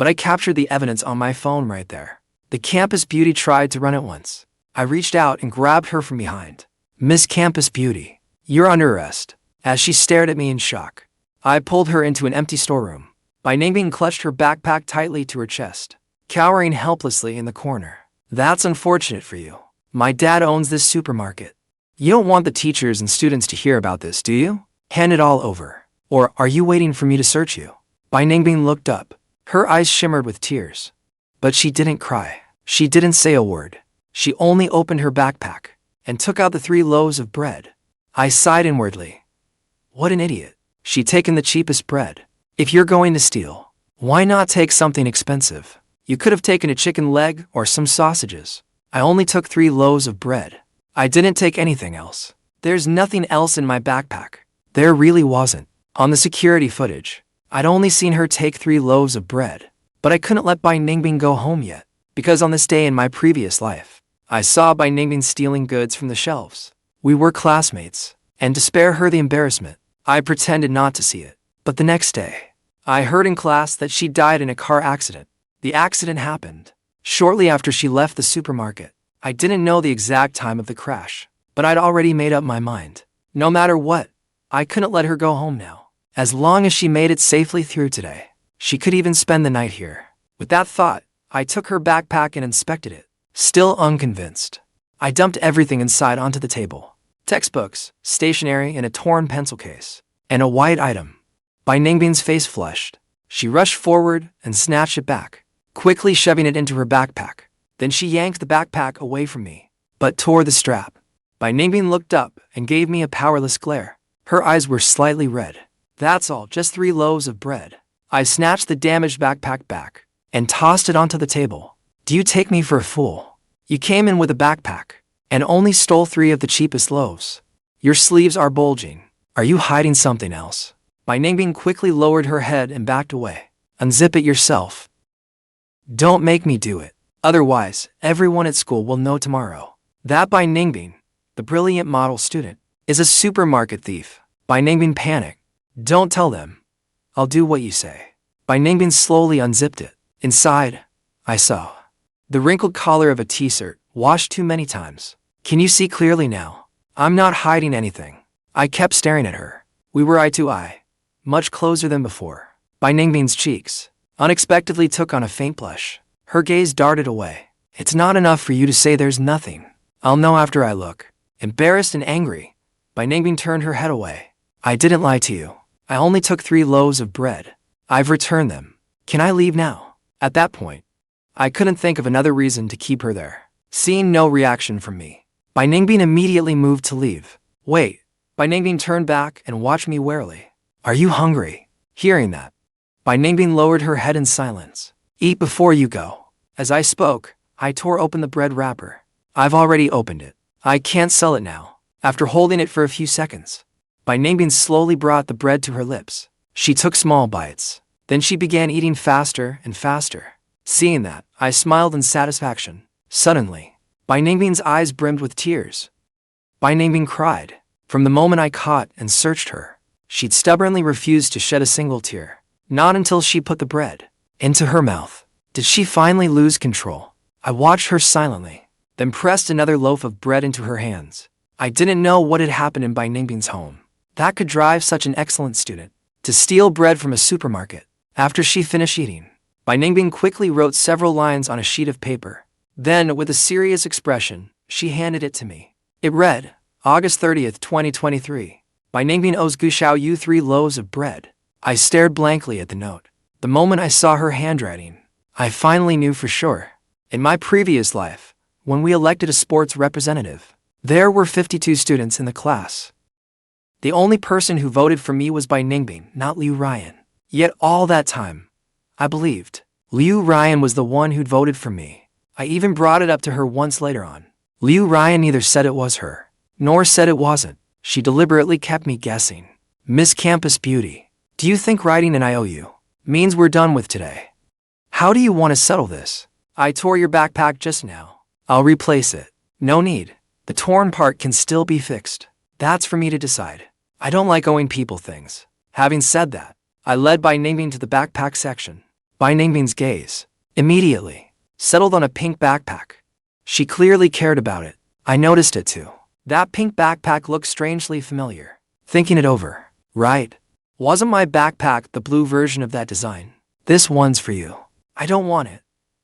but I captured the evidence on my phone right there. The campus beauty tried to run at once. I reached out and grabbed her from behind. "Miss Campus Beauty, you're under arrest," as she stared at me in shock. I pulled her into an empty storeroom. Ningbing clutched her backpack tightly to her chest, cowering helplessly in the corner. "That's unfortunate for you. My dad owns this supermarket. You don't want the teachers and students to hear about this, do you? Hand it all over. Or are you waiting for me to search you?" Ningbing looked up. Her eyes shimmered with tears. But she didn't cry. She didn't say a word. She only opened her backpack and took out the 3 loaves of bread. I sighed inwardly. What an idiot. She'd taken the cheapest bread. If you're going to steal, why not take something expensive? You could have taken a chicken leg or some sausages. I only took 3 loaves of bread. I didn't take anything else. There's nothing else in my backpack. There really wasn't. On the security footage, I'd only seen her take 3 loaves of bread. But I couldn't let Ningbing go home yet, because on this day in my previous life, I saw Ningbing stealing goods from the shelves. We were classmates, and to spare her the embarrassment, I pretended not to see it. But the next day, I heard in class that she died in a car accident. The accident happened shortly after she left the supermarket. I didn't know the exact time of the crash, but I'd already made up my mind. No matter what, I couldn't let her go home now. As long as she made it safely through today, she could even spend the night here. With that thought, I took her backpack and inspected it. Still unconvinced, I dumped everything inside onto the table. Textbooks, stationery, and a torn pencil case, and a white item. Ningbing's face flushed. She rushed forward and snatched it back, quickly shoving it into her backpack. Then she yanked the backpack away from me, but tore the strap. Ningbing looked up and gave me a powerless glare. Her eyes were slightly red. "That's all, just 3 loaves of bread." I snatched the damaged backpack back and tossed it onto the table. "Do you take me for a fool? You came in with a backpack and only stole 3 of the cheapest loaves. Your sleeves are bulging. Are you hiding something else?" Ningbing quickly lowered her head and backed away. "Unzip it yourself. Don't make me do it. Otherwise, everyone at school will know tomorrow that Ningbing, the brilliant model student, is a supermarket thief." Ningbing panicked. "Don't tell them. I'll do what you say." Ningbing slowly unzipped it. Inside, I saw the wrinkled collar of a t-shirt, washed too many times. "Can you see clearly now? I'm not hiding anything." I kept staring at her. We were eye to eye, much closer than before. Ningbing's cheeks unexpectedly took on a faint blush. Her gaze darted away. "It's not enough for you to say there's nothing. I'll know after I look." Embarrassed and angry, Ningbing turned her head away. "I didn't lie to you. I only took 3 loaves of bread. I've returned them. Can I leave now?" At that point, I couldn't think of another reason to keep her there. Seeing no reaction from me, Ningbing immediately moved to leave. "Wait." Ningbing turned back and watched me warily. "Are you hungry?" Hearing that, Ningbing lowered her head in silence. "Eat before you go." As I spoke, I tore open the bread wrapper. "I've already opened it. I can't sell it now." After holding it for a few seconds, Ningbing slowly brought the bread to her lips. She took small bites. Then she began eating faster and faster. Seeing that, I smiled in satisfaction. Suddenly, Ningbing's eyes brimmed with tears. Ningbing cried. From the moment I caught and searched her, she'd stubbornly refused to shed a single tear. Not until she put the bread into her mouth did she finally lose control. I watched her silently, then pressed another loaf of bread into her hands. I didn't know what had happened in Ningbing's home that could drive such an excellent student to steal bread from a supermarket. After she finished eating, Ningbing quickly wrote several lines on a sheet of paper. Then, with a serious expression, she handed it to me. It read, August 30th, 2023. Ningbing owes Xiaoyu 3 loaves of bread. I stared blankly at the note. The moment I saw her handwriting, I finally knew for sure. In my previous life, when we elected a sports representative, there were 52 students in the class. The only person who voted for me was Ningbing, not Liu Ryan. Yet all that time, I believed Liu Ryan was the one who'd voted for me. I even brought it up to her once later on. Liu Ryan neither said it was her, nor said it wasn't. She deliberately kept me guessing. "Miss Campus Beauty, do you think writing an IOU means we're done with today? How do you want to settle this? I tore your backpack just now. I'll replace it. No need. The torn part can still be fixed. That's for me to decide. I don't like owing people things." Having said that, I led Ningbing to the backpack section. Bai Ningbing's gaze immediately settled on a pink backpack. She clearly cared about it. I noticed it too. That pink backpack looked strangely familiar. Thinking it over, right? Wasn't my backpack the blue version of that design? This one's for you. I don't want it.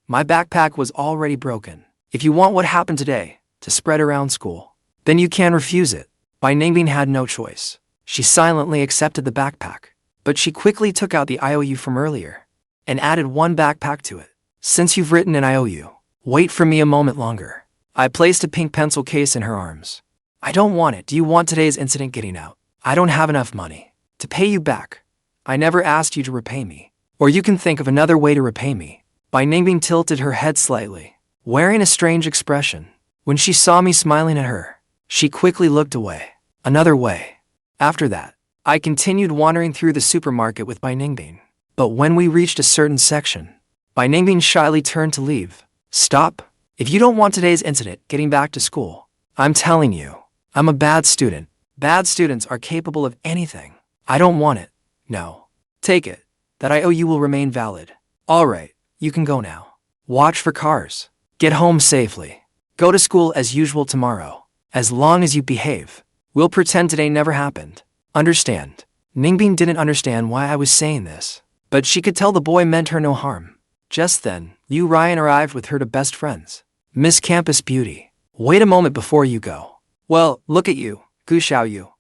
My backpack was already broken. If you want what happened today to spread around school, then you can refuse it. Bai Ningbing had no choice. She silently accepted the backpack, but she quickly took out the IOU from earlier and added one backpack to it. Since you've written an IOU, wait for me a moment longer. I placed a pink pencil case in her arms. I don't want it. Do you want today's incident getting out? I don't have enough money to pay you back. I never asked you to repay me. Or you can think of another way to repay me. Bai Ningbing tilted her head slightly, wearing a strange expression. When she saw me smiling at her, she quickly looked away. Another way. After that, I continued wandering through the supermarket with Bai Ningbing. But when we reached a certain section, Bai Ningbing shyly turned to leave. Stop. If you don't want today's incident getting back to school, I'm telling you, I'm a bad student. Bad students are capable of anything. I don't want it. No. Take it. That IOU will remain valid. Alright, you can go now. Watch for cars. Get home safely. Go to school as usual tomorrow. As long as you behave. We'll pretend today never happened. Understand? Ningbing didn't understand why I was saying this, but she could tell the boy meant her no harm. Just then, Liu Ryan arrived with her two best friends. Miss Campus Beauty. Wait a moment before you go. Well, look at you, Xiaoyu.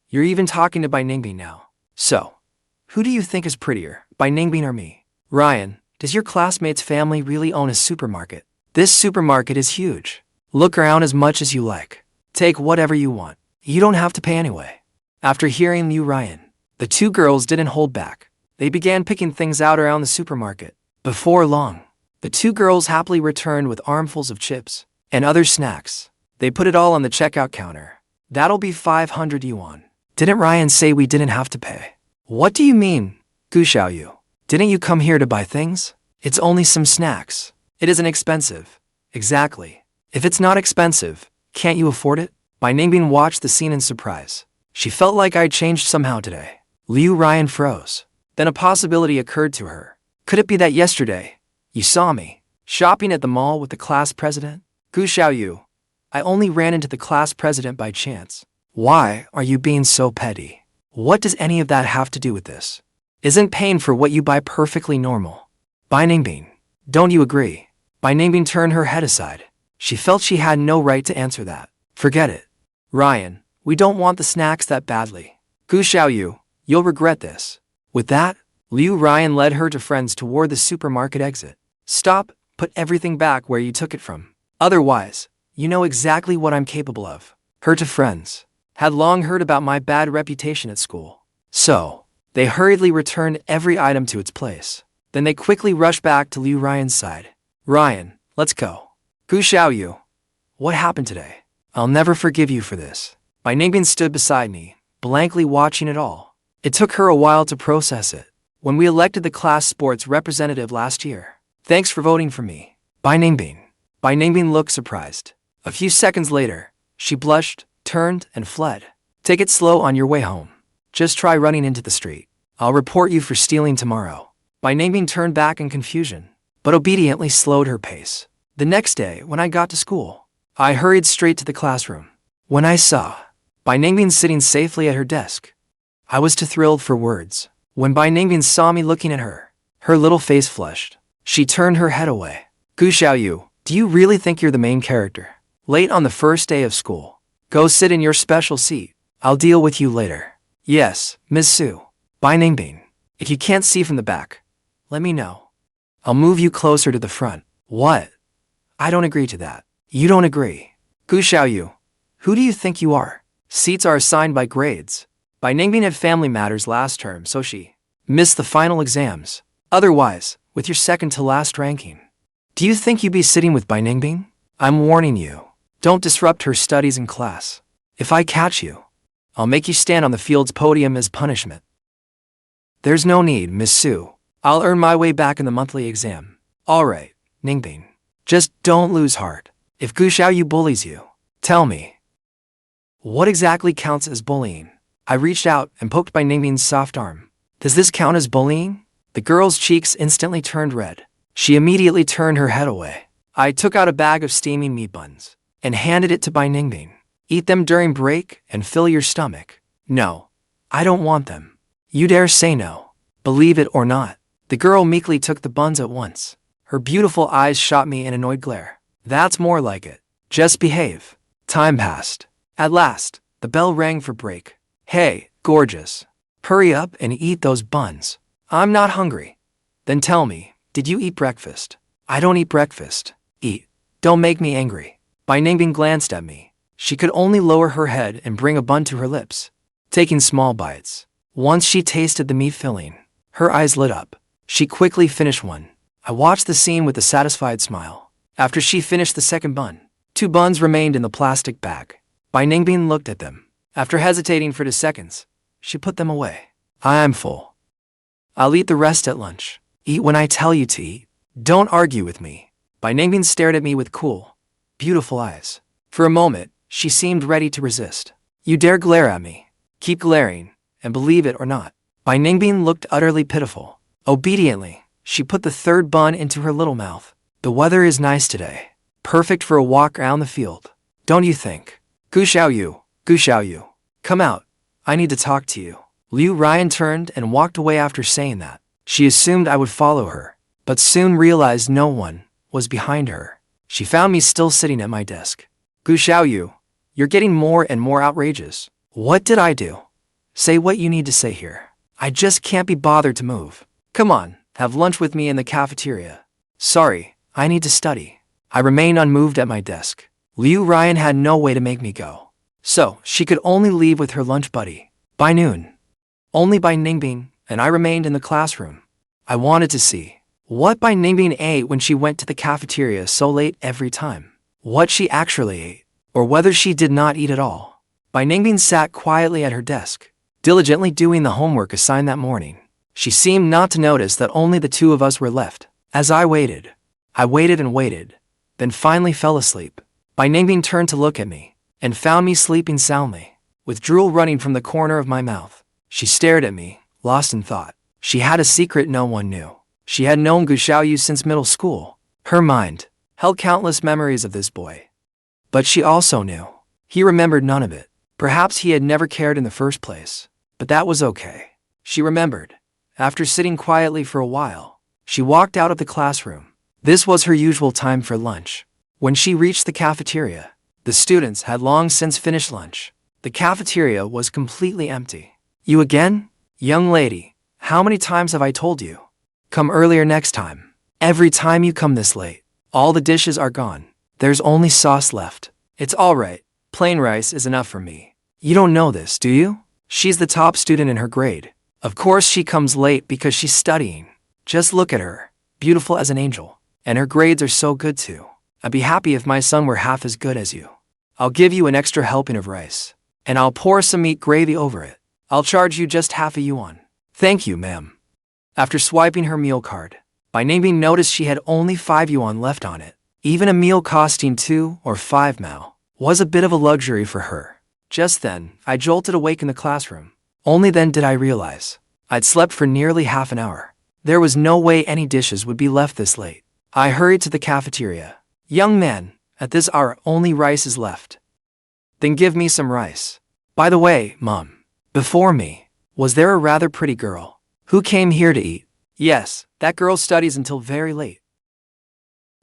You're even talking to Bai Ningbing now. So, who do you think is prettier, Bai Ningbing or me? Ryan, does your classmate's family really own a supermarket? This supermarket is huge. Look around as much as you like. Take whatever you want. You don't have to pay anyway. After hearing Liu Ryan, the two girls didn't hold back. They began picking things out around the supermarket. Before long, the two girls happily returned with armfuls of chips and other snacks. They put it all on the checkout counter. That'll be 500 yuan. Didn't Ryan say we didn't have to pay? What do you mean, Xiaoyu? Didn't you come here to buy things? It's only some snacks. It isn't expensive. Exactly. If it's not expensive, can't you afford it? Bai Ningbing watched the scene in surprise. She felt like I'd changed somehow today. Liu Ryan froze. Then a possibility occurred to her. Could it be that yesterday, you saw me shopping at the mall with the class president? Xiaoyu, I only ran into the class president by chance. Why are you being so petty? What does any of that have to do with this? Isn't paying for what you buy perfectly normal? Bai Ningbing, don't you agree? Bai Ningbing turned her head aside. She felt she had no right to answer that. Forget it. Ryan, we don't want the snacks that badly. Xiaoyu, you'll regret this. With that, Liu Ryan led her two friends toward the supermarket exit. Stop, put everything back where you took it from. Otherwise, you know exactly what I'm capable of. Her two friends had long heard about my bad reputation at school. So, they hurriedly returned every item to its place. Then they quickly rushed back to Liu Ryan's side. Ryan, let's go. Xiaoyu, what happened today? I'll never forgive you for this. Bai Ningbing stood beside me, blankly watching it all. It took her a while to process it. When we elected the class sports representative last year. Thanks for voting for me. Bai Ningbing. Bai Ningbing looked surprised. A few seconds later, she blushed, turned, and fled. Take it slow on your way home. Just try running into the street. I'll report you for stealing tomorrow. Bai Ningbing turned back in confusion, but obediently slowed her pace. The next day, when I got to school, I hurried straight to the classroom. When I saw Bai Ningbing sitting safely at her desk, I was too thrilled for words. When Bai Ningbing saw me looking at her, her little face flushed. She turned her head away. Xiaoyu, do you really think you're the main character? Late on the first day of school. Go sit in your special seat. I'll deal with you later. Yes, Ms. Su. Bai Ningbing. If you can't see from the back, let me know. I'll move you closer to the front. What? I don't agree to that. You don't agree. Xiaoyu, who do you think you are? Seats are assigned by grades. Bai Ningbing had family matters last term, so she missed the final exams. Otherwise, with your second to last ranking. Do you think you'd be sitting with Bai Ningbing? I'm warning you. Don't disrupt her studies in class. If I catch you, I'll make you stand on the field's podium as punishment. There's no need, Miss Su. I'll earn my way back in the monthly exam. Alright, Ningbing. Just don't lose heart. If Xiaoyu bullies you, tell me. What exactly counts as bullying? I reached out and poked Bai Ningbing's soft arm. Does this count as bullying? The girl's cheeks instantly turned red. She immediately turned her head away. I took out a bag of steaming meat buns and handed it to Ningbing. Eat them during break and fill your stomach. No, I don't want them. You dare say no. Believe it or not. The girl meekly took the buns at once. Her beautiful eyes shot me an annoyed glare. That's more like it. Just behave. Time passed. At last, the bell rang for break. Hey, gorgeous. Hurry up and eat those buns. I'm not hungry. Then tell me, did you eat breakfast? I don't eat breakfast. Eat. Don't make me angry. Ningbing glanced at me. She could only lower her head and bring a bun to her lips, taking small bites. Once she tasted the meat filling, her eyes lit up. She quickly finished one. I watched the scene with a satisfied smile. After she finished the second bun, 2 buns remained in the plastic bag. Ningbing looked at them. After hesitating for 2 seconds, she put them away. I'm full. I'll eat the rest at lunch. Eat when I tell you to eat. Don't argue with me. Ningbing stared at me with cool, beautiful eyes. For a moment, she seemed ready to resist. You dare glare at me. Keep glaring, and believe it or not. Ningbing looked utterly pitiful. Obediently, she put the 3rd bun into her little mouth. The weather is nice today. Perfect for a walk around the field. Don't you think? Xiaoyu, come out. I need to talk to you. Liu Ryan turned and walked away after saying that. She assumed I would follow her, but soon realized no one was behind her. She found me still sitting at my desk. Xiaoyu, you're getting more and more outrageous. What did I do? Say what you need to say here. I just can't be bothered to move. Come on, have lunch with me in the cafeteria. Sorry, I need to study. I remained unmoved at my desk. Liu Ryan had no way to make me go, so she could only leave with her lunch buddy. By noon, only Ningbing and I remained in the classroom. I wanted to see what Ningbing ate when she went to the cafeteria so late every time. What she actually ate, or whether she did not eat at all. Ningbing sat quietly at her desk, diligently doing the homework assigned that morning. She seemed not to notice that only the 2 of us were left. As I waited and waited, then finally fell asleep. Ningbing turned to look at me, and found me sleeping soundly, with drool running from the corner of my mouth. She stared at me, lost in thought. She had a secret no one knew. She had known Xiaoyu since middle school. Her mind held countless memories of this boy. But she also knew he remembered none of it. Perhaps he had never cared in the first place, but that was okay. She remembered. After sitting quietly for a while, she walked out of the classroom. This was her usual time for lunch. When she reached the cafeteria, the students had long since finished lunch. The cafeteria was completely empty. You again? Young lady, how many times have I told you? Come earlier next time. Every time you come this late, all the dishes are gone. There's only sauce left. It's all right. Plain rice is enough for me. You don't know this, do you? She's the top student in her grade. Of course she comes late because she's studying. Just look at her, beautiful as an angel. And her grades are so good too. I'd be happy if my son were half as good as you. I'll give you an extra helping of rice, and I'll pour some meat gravy over it. I'll charge you just half a yuan. Thank you, ma'am. After swiping her meal card, Ningbing noticed she had only 5 yuan left on it. Even a meal costing 2 or 5 mao was a bit of a luxury for her. Just then, I jolted awake in the classroom. Only then did I realize I'd slept for nearly half an hour. There was no way any dishes would be left this late. I hurried to the cafeteria. Young man, at this hour only rice is left. Then give me some rice. By the way, Mom, before me, was there a rather pretty girl who came here to eat? Yes, that girl studies until very late.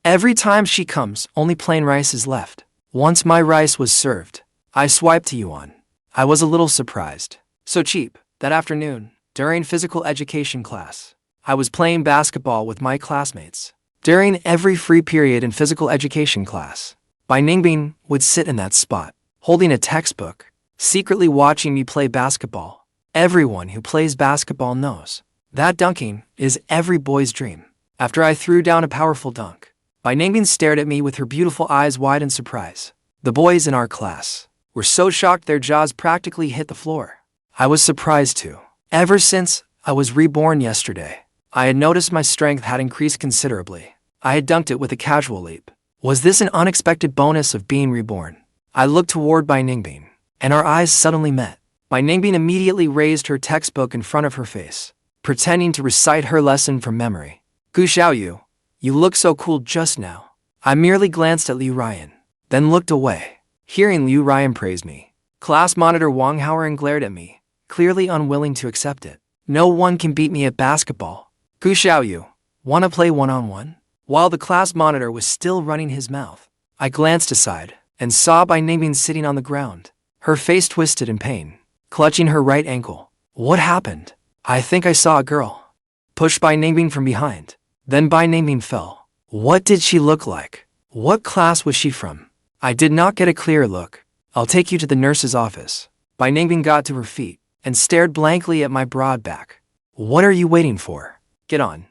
Every time she comes, only plain rice is left. Once my rice was served, I swiped a yuan. I was a little surprised. So cheap. That afternoon, during physical education class, I was playing basketball with my classmates. During every free period in physical education class, Ningbing would sit in that spot, holding a textbook, secretly watching me play basketball. Everyone who plays basketball knows that dunking is every boy's dream. After I threw down a powerful dunk, Ningbing stared at me with her beautiful eyes wide in surprise. The boys in our class were so shocked their jaws practically hit the floor. I was surprised too. Ever since I was reborn yesterday, I had noticed my strength had increased considerably. I had dunked it with a casual leap. Was this an unexpected bonus of being reborn? I looked toward Ningbing, and our eyes suddenly met. Ningbing immediately raised her textbook in front of her face. pretending to recite her lesson from memory. Xiaoyu, you look so cool just now. I merely glanced at Liu Ryan, then looked away. Hearing Liu Ryan praise me, class monitor Wang Haoran glared at me, clearly unwilling to accept it. No one can beat me at basketball. Xiaoyu, wanna play one-on-one? While the class monitor was still running his mouth, I glanced aside and saw Ningbing sitting on the ground, her face twisted in pain, clutching her right ankle. What happened? I think I saw a girl. Pushed by Ningbing from behind. Then Ningbing fell. What did she look like? What class was she from? I did not get a clear look. I'll take you to the nurse's office. Ningbing got to her feet and stared blankly at my broad back. What are you waiting for? Get on.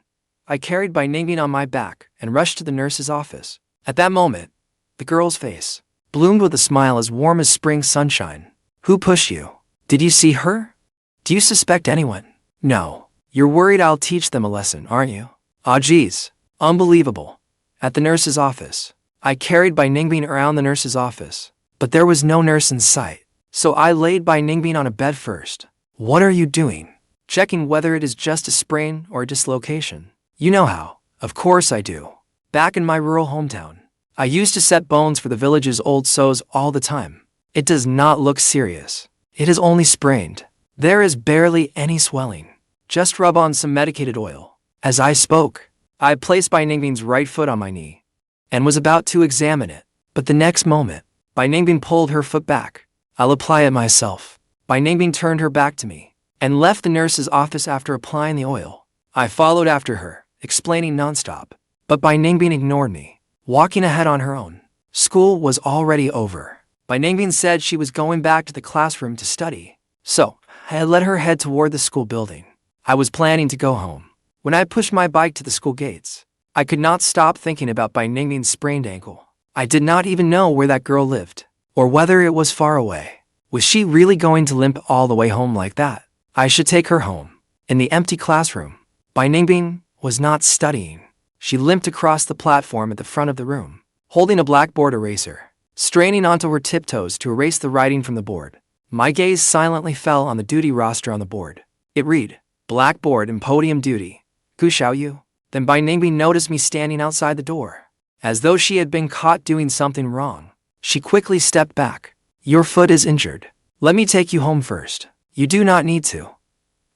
I carried Ningbing on my back and rushed to the nurse's office. At that moment, the girl's face bloomed with a smile as warm as spring sunshine. Who pushed you? Did you see her? Do you suspect anyone? No. You're worried I'll teach them a lesson, aren't you? Ah, geez. Unbelievable. At the nurse's office, I carried Ningbing around the nurse's office, but there was no nurse in sight. So I laid Ningbing on a bed first. What are you doing? Checking whether it is just a sprain or a dislocation. You know how. Of course I do. Back in my rural hometown, I used to set bones for the village's old sows all the time. It does not look serious. It is only sprained. There is barely any swelling. Just rub on some medicated oil. As I spoke, I placed Ningbing's right foot on my knee and was about to examine it. But the next moment, Ningbing pulled her foot back. I'll apply it myself. Ningbing turned her back to me and left the nurse's office after applying the oil. I followed after her, explaining nonstop. But Ningbing ignored me, walking ahead on her own. School was already over. Ningbing said she was going back to the classroom to study. So, I let her head toward the school building. I was planning to go home. When I pushed my bike to the school gates, I could not stop thinking about Ningbing's sprained ankle. I did not even know where that girl lived, or whether it was far away. Was she really going to limp all the way home like that? I should take her home. In the empty classroom, Ningbing was not studying. She limped across the platform at the front of the room, holding a blackboard eraser, straining onto her tiptoes to erase the writing from the board. My gaze silently fell on the duty roster on the board. It read, Blackboard and Podium Duty. Xiaoyu. Then Ningbing noticed me standing outside the door. As though she had been caught doing something wrong, she quickly stepped back. Your foot is injured. Let me take you home first. You do not need to.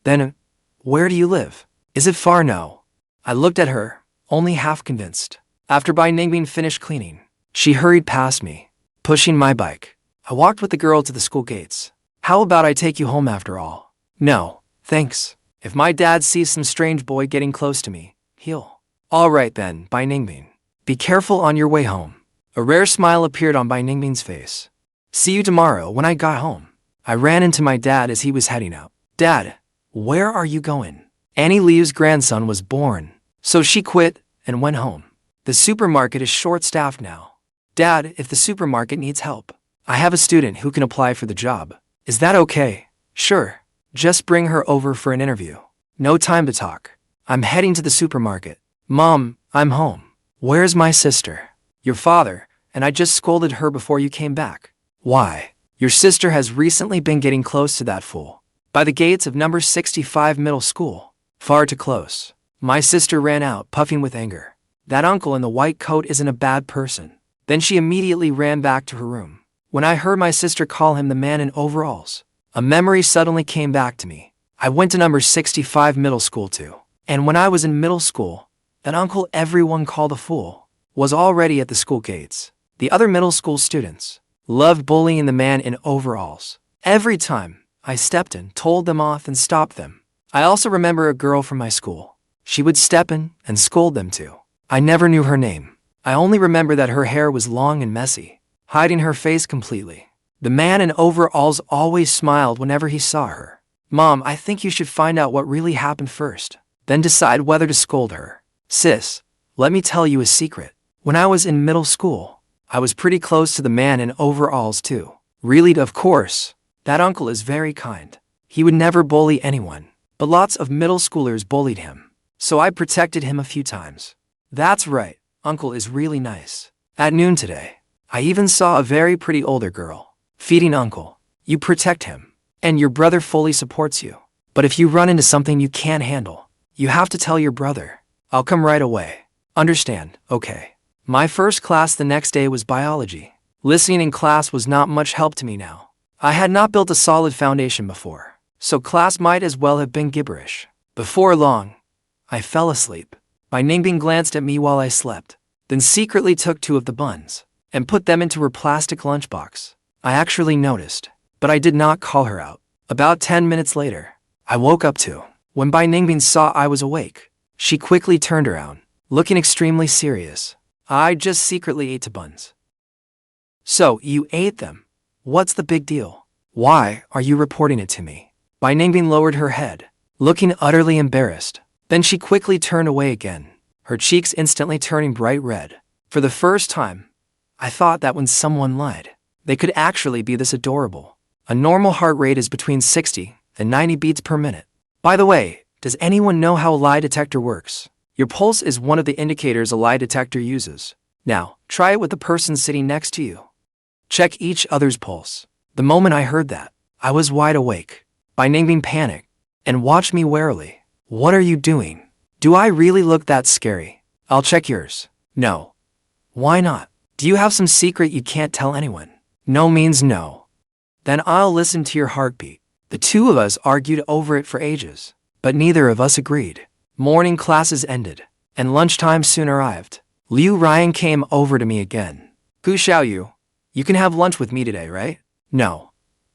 Then, where do you live? Is it far? No. I looked at her, only half convinced. After Ningbing finished cleaning, she hurried past me, pushing my bike. I walked with the girl to the school gates. How about I take you home after all? No, thanks. If my dad sees some strange boy getting close to me, he'll... All right then, Ningbing. Be careful on your way home. A rare smile appeared on Ningbing's face. See you tomorrow. When I got home, I ran into my dad as he was heading out. Dad, where are you going? Annie Liu's grandson was born, so she quit and went home. The supermarket is short-staffed now. Dad, if the supermarket needs help, I have a student who can apply for the job. Is that okay? Sure. Just bring her over for an interview. No time to talk. I'm heading to the supermarket. Mom, I'm home. Where's my sister? Your father, and I just scolded her before you came back. Why? Your sister has recently been getting close to that fool. By the gates of number 65 middle school. Far too close. My sister ran out, puffing with anger. That uncle in the white coat isn't a bad person. Then she immediately ran back to her room. When I heard my sister call him the man in overalls, a memory suddenly came back to me. I went to number 65 middle school too. And when I was in middle school, that uncle everyone called a fool was already at the school gates. The other middle school students loved bullying the man in overalls. Every time I stepped in, told them off and stopped them. I also remember a girl from my school. She would step in and scold them too. I never knew her name. I only remember that her hair was long and messy, hiding her face completely. The man in overalls always smiled whenever he saw her. Mom, I think you should find out what really happened first, then decide whether to scold her. Sis, let me tell you a secret. When I was in middle school, I was pretty close to the man in overalls too. Really, of course. That uncle is very kind. He would never bully anyone, but lots of middle schoolers bullied him. So I protected him a few times. That's right, uncle is really nice. At noon today, I even saw a very pretty older girl feeding uncle. You protect him, and your brother fully supports you. But if you run into something you can't handle, you have to tell your brother. I'll come right away. Understand, okay. My first class the next day was biology. Listening in class was not much help to me now. I had not built a solid foundation before, so class might as well have been gibberish. Before long, I fell asleep. Ningbing glanced at me while I slept, then secretly took 2 of the buns and put them into her plastic lunchbox. I actually noticed, but I did not call her out. About 10 minutes later, I woke up too. When Ningbing saw I was awake, she quickly turned around, looking extremely serious. I just secretly ate 2 buns. So, you ate them? What's the big deal? Why are you reporting it to me? Ningbing lowered her head, looking utterly embarrassed. Then she quickly turned away again, her cheeks instantly turning bright red. For the first time, I thought that when someone lied, they could actually be this adorable. A normal heart rate is between 60 and 90 beats per minute. By the way, does anyone know how a lie detector works? Your pulse is one of the indicators a lie detector uses. Now, try it with the person sitting next to you. Check each other's pulse. The moment I heard that, I was wide awake. Ningbing panicked and watched me warily. What are you doing? Do I really look that scary? I'll check yours. No. Why not? Do you have some secret you can't tell anyone? No means no. Then I'll listen to your heartbeat. The 2 of us argued over it for ages, but neither of us agreed. Morning classes ended, and lunchtime soon arrived. Liu Ryan came over to me again. Xiaoyu, you can have lunch with me today, right? No.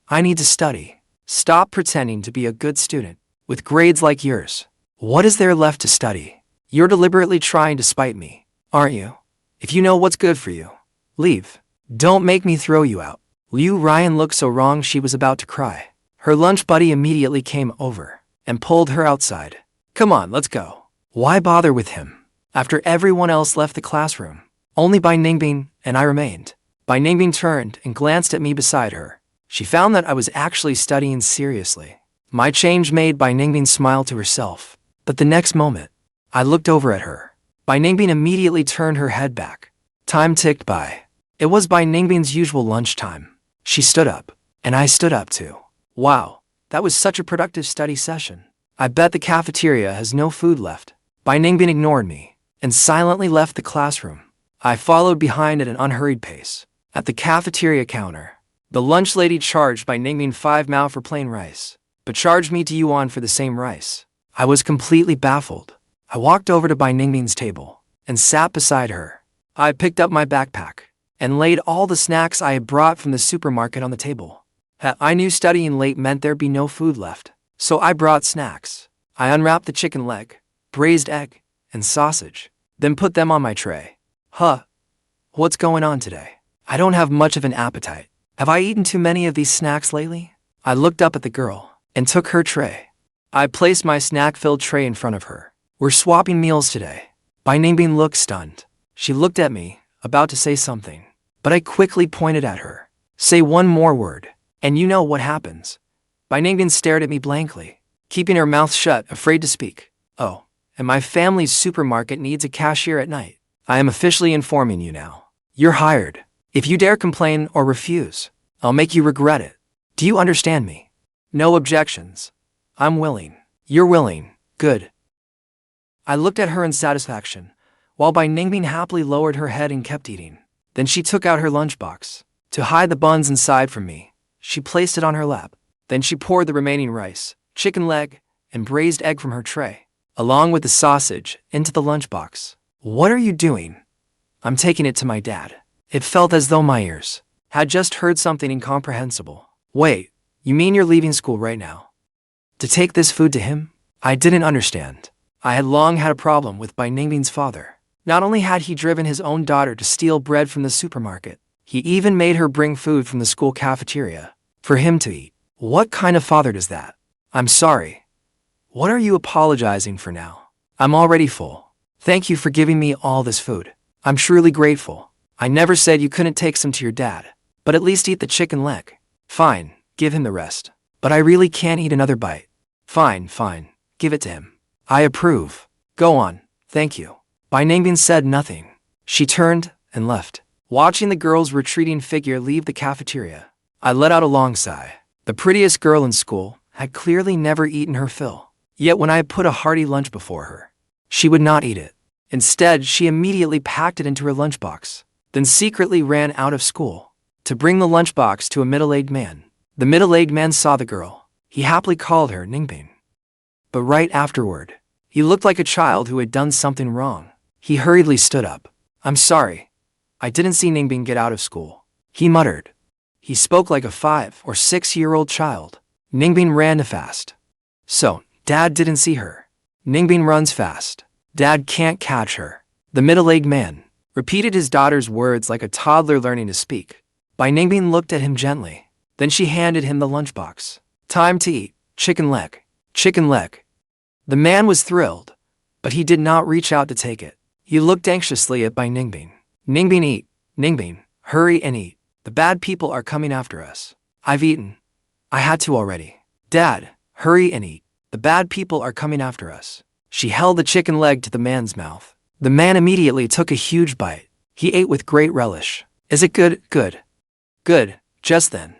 I need to study. Stop pretending to be a good student. With grades like yours, what is there left to study? You're deliberately trying to spite me, aren't you? If you know what's good for you, leave. Don't make me throw you out. Liu Ryan looked so wrong she was about to cry. Her lunch buddy immediately came over and pulled her outside. Come on, let's go. Why bother with him? After everyone else left the classroom, only Ningbing and I remained. Ningbing turned and glanced at me beside her. She found that I was actually studying seriously. My change made Ningbing smile to herself, but the next moment, I looked over at her. Ningbing immediately turned her head back. Time ticked by. It was Ningbing's usual lunchtime. She stood up, and I stood up too. Wow, that was such a productive study session. I bet the cafeteria has no food left. Ningbing ignored me and silently left the classroom. I followed behind at an unhurried pace. At the cafeteria counter, the lunch lady charged Ningbing 5 mao for plain rice, but charged me 2 yuan for the same rice. I was completely baffled. I walked over to Ningbing's table and sat beside her. I picked up my backpack and laid all the snacks I had brought from the supermarket on the table. I knew studying late meant there'd be no food left, so I brought snacks. I unwrapped the chicken leg, braised egg, and sausage, then put them on my tray. What's going on today? I don't have much of an appetite. Have I eaten too many of these snacks lately? I looked up at the girl and took her tray. I placed my snack-filled tray in front of her. We're swapping meals today. Ningbing looked stunned. She looked at me, about to say something, but I quickly pointed at her. Say one more word, and you know what happens. Ningbing stared at me blankly, keeping her mouth shut, afraid to speak. Oh, and my family's supermarket needs a cashier at night. I am officially informing you now. You're hired. If you dare complain or refuse, I'll make you regret it. Do you understand me? No objections. I'm willing. You're willing. Good. I looked at her in satisfaction, while Ningbing happily lowered her head and kept eating. Then she took out her lunchbox. To hide the buns inside from me, she placed it on her lap. Then she poured the remaining rice, chicken leg, and braised egg from her tray, along with the sausage, into the lunchbox. What are you doing? I'm taking it to my dad. It felt as though my ears had just heard something incomprehensible. Wait, you mean you're leaving school right now? To take this food to him? I didn't understand. I had long had a problem with Ningbing's father. Not only had he driven his own daughter to steal bread from the supermarket, he even made her bring food from the school cafeteria for him to eat. What kind of father does that? I'm sorry. What are you apologizing for now? I'm already full. Thank you for giving me all this food. I'm truly grateful. I never said you couldn't take some to your dad, but at least eat the chicken leg. Fine, give him the rest. But I really can't eat another bite. Fine, give it to him. I approve. Go on, thank you. Ningbing said nothing. She turned and left. Watching the girl's retreating figure leave the cafeteria, I let out a long sigh. The prettiest girl in school had clearly never eaten her fill. Yet when I put a hearty lunch before her, she would not eat it. Instead, she immediately packed it into her lunchbox, then secretly ran out of school to bring the lunchbox to a middle-aged man. The middle-aged man saw the girl. He happily called her Ningbing. But right afterward, he looked like a child who had done something wrong. He hurriedly stood up. "I'm sorry. I didn't see Ningbing get out of school," he muttered. He spoke like a 5 or 6-year-old child. Ningbing ran fast. "So, Dad didn't see her. Ningbing runs fast. Dad can't catch her." The middle-aged man repeated his daughter's words like a toddler learning to speak. Bai Ningbing looked at him gently. Then she handed him the lunchbox. "Time to eat. Chicken leg. Chicken leg." The man was thrilled, but he did not reach out to take it. He looked anxiously at Bai Ningbing. "Ningbing, eat. Ningbing, hurry and eat. The bad people are coming after us." "I've eaten. I had to already." "Dad, hurry and eat. The bad people are coming after us." She held the chicken leg to the man's mouth. The man immediately took a huge bite. He ate with great relish. "Is it good?" "Good. Good." Just then,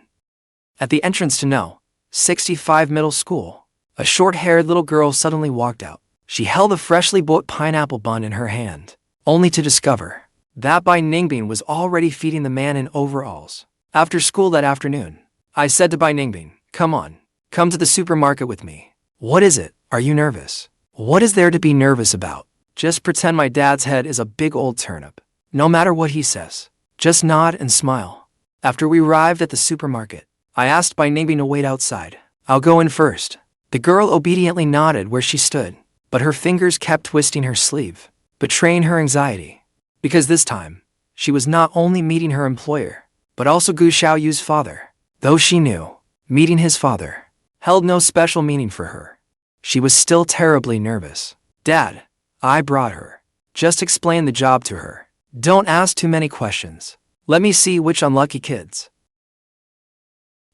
at the entrance to No. 65 Middle School, a short-haired little girl suddenly walked out. She held a freshly bought pineapple bun in her hand, only to discover that Bai Ningbing was already feeding the man in overalls. After school that afternoon, I said to Bai Ningbing, "Come on, come to the supermarket with me." "What is it? Are you nervous?" "What is there to be nervous about? Just pretend my dad's head is a big old turnip. No matter what he says, just nod and smile." After we arrived at the supermarket, I asked Bai Ningbing to wait outside. "I'll go in first." The girl obediently nodded where she stood, but her fingers kept twisting her sleeve, betraying her anxiety. Because this time, she was not only meeting her employer, but also Gu Xiaoyu's father. Though she knew, meeting his father held no special meaning for her, she was still terribly nervous. "Dad, I brought her." Just explain the job to her. Don't ask too many questions. Let me see which unlucky kids.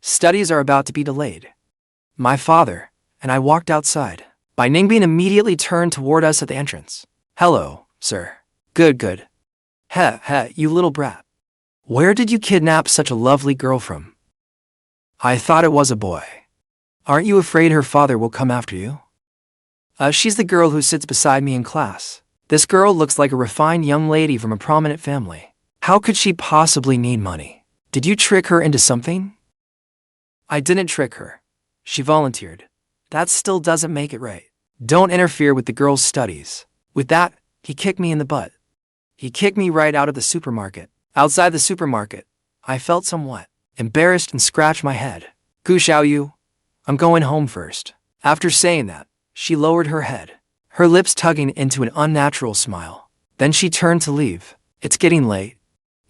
Studies are about to be delayed. My father and I walked outside. Bai Ningbing immediately turned toward us at the entrance. "Hello, sir." Good, good. Heh, you little brat. Where did you kidnap such a lovely girl from?" "I thought it was a boy." "Aren't you afraid her father will come after you?" She's the girl who sits beside me in class. This girl looks like a refined young lady from a prominent family. How could she possibly need money? Did you trick her into something?" "I didn't trick her. She volunteered. That still doesn't make it right. Don't interfere with the girl's studies." With that, he kicked me in the butt. He kicked me right out of the supermarket. Outside the supermarket, I felt somewhat embarrassed and scratched my head. "Gu Xiaoyu, I'm going home first." After saying that, she lowered her head, her lips tugging into an unnatural smile. Then she turned to leave. "It's getting late.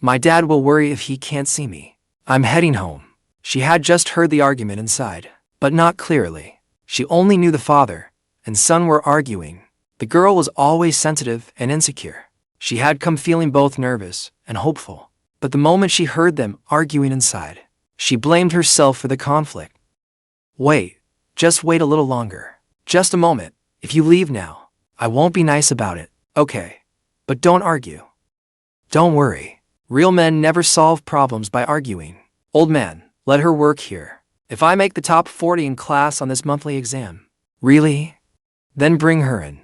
My dad will worry if he can't see me. I'm heading home." She had just heard the argument inside, but not clearly. She only knew the father and son were arguing. The girl was always sensitive and insecure. She had come feeling both nervous and hopeful, but the moment she heard them arguing inside, she blamed herself for the conflict. "Wait, just wait a little longer. Just a moment. If you leave now, I won't be nice about it." "Okay, but don't argue." "Don't worry. Real men never solve problems by arguing." "Old man, let her work here. If I make the top 40 in class on this monthly exam." "Really? Then bring her in."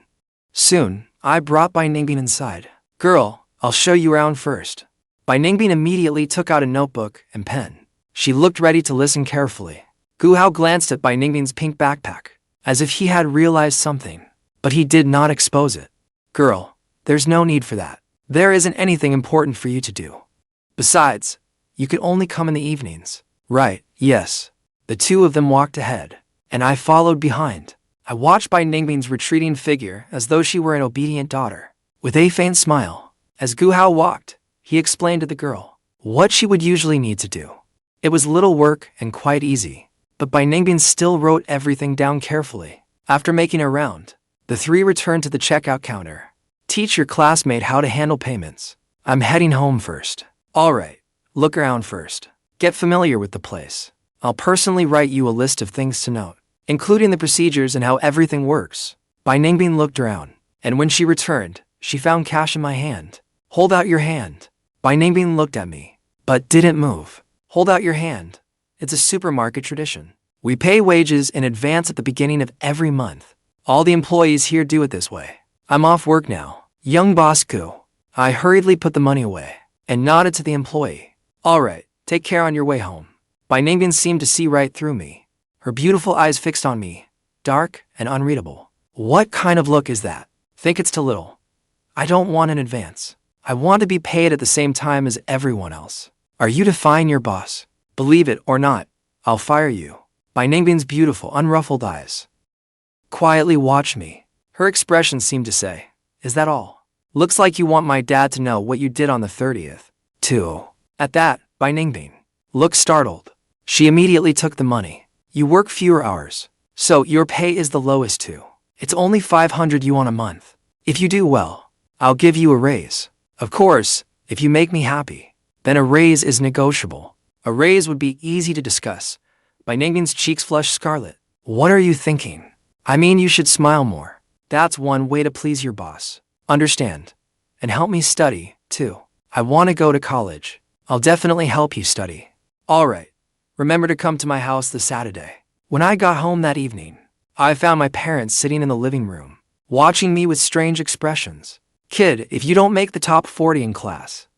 Soon, I brought Bai Ningbing inside. "Girl, I'll show you around first." Bai Ningbing immediately took out a notebook and pen. She looked ready to listen carefully. Gu Hao glanced at Bai Ningbing's pink backpack, as if he had realized something, but he did not expose it. "Girl, there's no need for that. There isn't anything important for you to do. Besides, you could only come in the evenings." "Right, yes." The two of them walked ahead, and I followed behind. I watched Bai Ningbing's retreating figure as though she were an obedient daughter. With a faint smile, as Gu Hao walked, he explained to the girl what she would usually need to do. It was little work and quite easy, but Bai Ningbing still wrote everything down carefully. After making a round, the three returned to the checkout counter. "Teach your classmate how to handle payments. I'm heading home first." "All right, look around first. Get familiar with the place. I'll personally write you a list of things to note, including the procedures and how everything works." Bai Ningbing looked around, and when she returned, she found cash in my hand. "Hold out your hand." Bai Ningbing looked at me, but didn't move. "Hold out your hand. It's a supermarket tradition." We pay wages in advance at the beginning of every month. All the employees here do it this way. I'm off work now. Young boss Gu. I hurriedly put the money away and nodded to the employee. All right, take care on your way home. Ningbing seemed to see right through me. Her beautiful eyes fixed on me, dark and unreadable. What kind of look is that? Think it's too little. I don't want an advance. I want to be paid at the same time as everyone else. Are you defying your boss? Believe it or not, I'll fire you. Ningbing's beautiful, unruffled eyes quietly watched me. Her expression seemed to say, is that all? Looks like you want my dad to know what you did on the 30th, too. At that, Ningbing looked startled. She immediately took the money. You work fewer hours, so your pay is the lowest too. It's only 500 yuan a month. If you do well, I'll give you a raise. Of course, if you make me happy, then a raise is negotiable. A raise would be easy to discuss. Ningbing's cheeks flushed scarlet. What are you thinking? I mean, you should smile more. That's one way to please your boss. Understand? And help me study, too. I want to go to college. I'll definitely help you study. All right. Remember to come to my house this Saturday. When I got home that evening, I found my parents sitting in the living room, watching me with strange expressions. Kid, if you don't make the top 40 in class,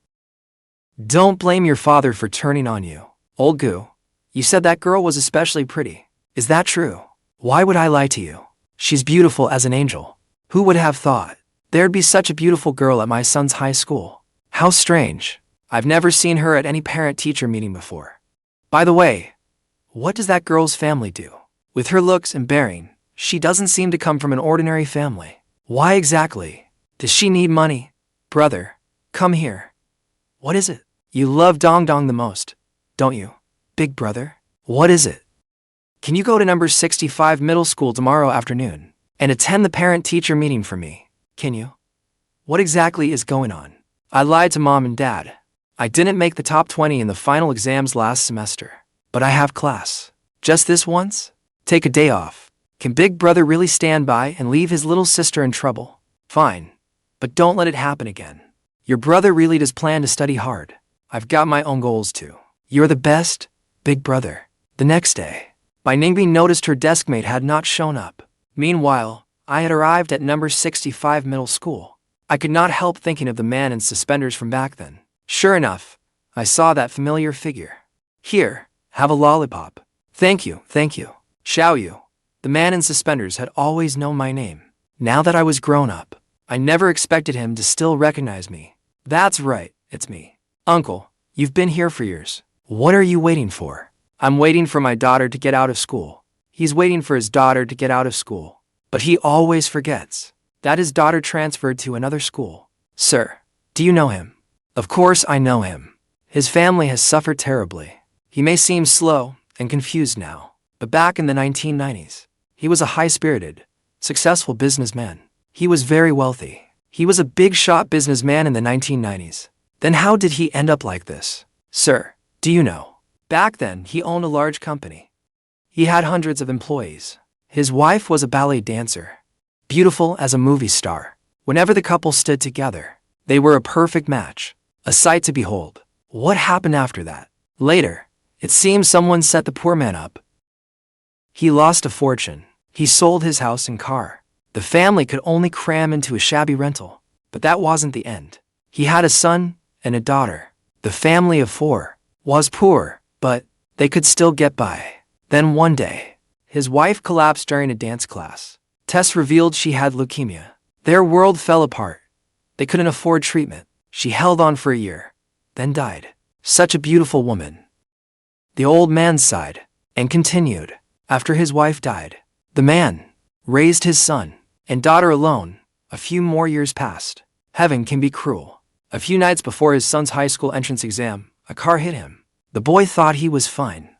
don't blame your father for turning on you. Old Gu, you said that girl was especially pretty. Is that true? Why would I lie to you? She's beautiful as an angel. Who would have thought there'd be such a beautiful girl at my son's high school? How strange. I've never seen her at any parent-teacher meeting before. By the way, what does that girl's family do? With her looks and bearing, she doesn't seem to come from an ordinary family. Why exactly? Does she need money? Brother, come here. What is it? You love Dong Dong the most, don't you? Big brother? What is it? Can you go to number 65 middle school tomorrow afternoon and attend the parent-teacher meeting for me? Can you? What exactly is going on? I lied to mom and dad. I didn't make the top 20 in the final exams last semester, but I have class. Just this once? Take a day off. Can big brother really stand by and leave his little sister in trouble? Fine. But don't let it happen again. Your brother really does plan to study hard. I've got my own goals too. You're the best, big brother. The next day, Ningbing noticed her deskmate had not shown up. Meanwhile, I had arrived at number 65 middle school. I could not help thinking of the man in suspenders from back then. Sure enough, I saw that familiar figure. Here, have a lollipop. Thank you, thank you. Xiaoyu. The man in suspenders had always known my name. Now that I was grown up, I never expected him to still recognize me. That's right, it's me. Uncle, you've been here for years. What are you waiting for? I'm waiting for my daughter to get out of school. He's waiting for his daughter to get out of school. But he always forgets that his daughter transferred to another school. Sir, do you know him? Of course I know him. His family has suffered terribly. He may seem slow and confused now, but back in the 1990s, he was a high-spirited, successful businessman. He was very wealthy. He was a big-shot businessman in the 1990s. Then how did he end up like this? Sir, do you know? Back then, he owned a large company. He had hundreds of employees. His wife was a ballet dancer, beautiful as a movie star. Whenever the couple stood together, they were a perfect match, a sight to behold. What happened after that? Later, it seems someone set the poor man up. He lost a fortune. He sold his house and car. The family could only cram into a shabby rental, but that wasn't the end. He had a son and a daughter. The family of 4 was poor, but they could still get by. Then one day, his wife collapsed during a dance class. Tests revealed she had leukemia. Their world fell apart. They couldn't afford treatment. She held on for a year, then died. Such a beautiful woman. The old man sighed and continued. After his wife died, the man raised his son and daughter alone. A few more years passed. Heaven can be cruel. A few nights before his son's high school entrance exam, a car hit him. The boy thought he was fine.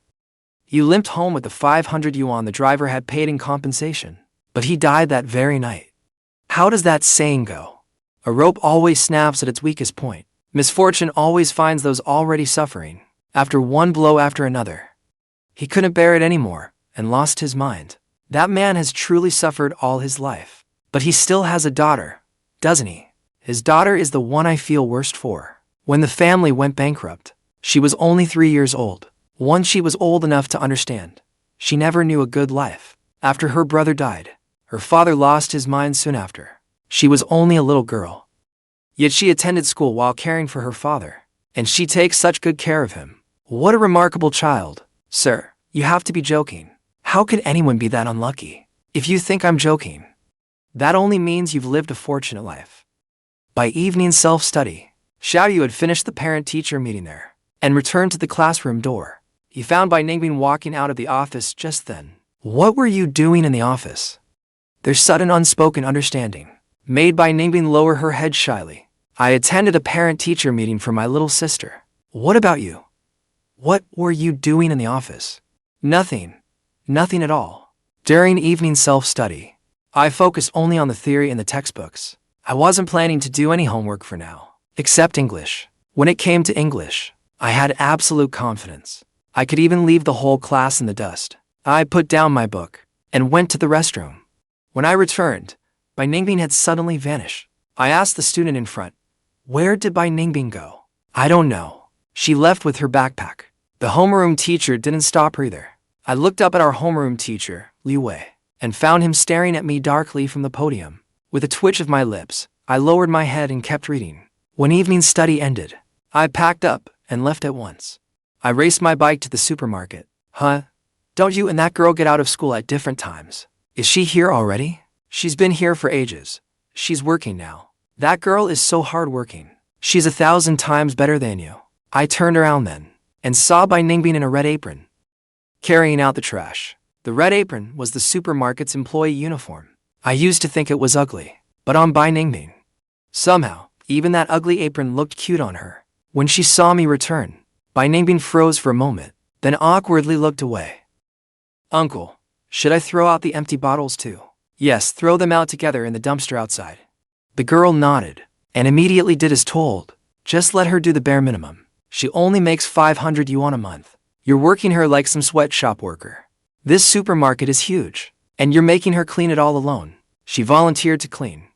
He limped home with the 500 yuan the driver had paid in compensation, but he died that very night. How does that saying go? A rope always snaps at its weakest point. Misfortune always finds those already suffering, after one blow after another. He couldn't bear it anymore and lost his mind. That man has truly suffered all his life. But he still has a daughter, doesn't he? His daughter is the one I feel worst for. When the family went bankrupt, she was only 3 years old. Once she was old enough to understand, She never knew a good life. After her brother died, her father lost his mind soon after. She was only a little girl. Yet she attended school while caring for her father, and she takes such good care of him. What a remarkable child. Sir, you have to be joking. How could anyone be that unlucky? If you think I'm joking, that only means you've lived a fortunate life. By evening self-study, Xiaoyu had finished the parent-teacher meeting there and returned to the classroom door. He found Bai Ningbing walking out of the office just then. What were you doing in the office? Their sudden unspoken understanding made Bai Ningbing lower her head shyly. I attended a parent-teacher meeting for my little sister. What about you? What were you doing in the office? Nothing. Nothing at all. During evening self-study, I focused only on the theory in the textbooks. I wasn't planning to do any homework for now, except English. When it came to English, I had absolute confidence. I could even leave the whole class in the dust. I put down my book and went to the restroom. When I returned, Bai Ningbing had suddenly vanished. I asked the student in front, "Where did Bai Ningbing go?" "I don't know. She left with her backpack." The homeroom teacher didn't stop her either. I looked up at our homeroom teacher, Liu Wei, and found him staring at me darkly from the podium. With a twitch of my lips, I lowered my head and kept reading. When evening study ended, I packed up and left at once. I raced my bike to the supermarket. Huh? Don't you and that girl get out of school at different times? Is she here already? She's been here for ages. She's working now. That girl is so hardworking. She's 1,000 times better than you. I turned around then and saw Bai Ningbing in a red apron, carrying out the trash. The red apron was the supermarket's employee uniform. I used to think it was ugly, but on Bai Ningbing, somehow, even that ugly apron looked cute on her. When she saw me return, Bai Ningbing froze for a moment, then awkwardly looked away. "Uncle, should I throw out the empty bottles too?" "Yes, throw them out together in the dumpster outside." The girl nodded and immediately did as told. Just let her do the bare minimum. She only makes 500 yuan a month. You're working her like some sweatshop worker. This supermarket is huge, and you're making her clean it all alone. She volunteered to clean.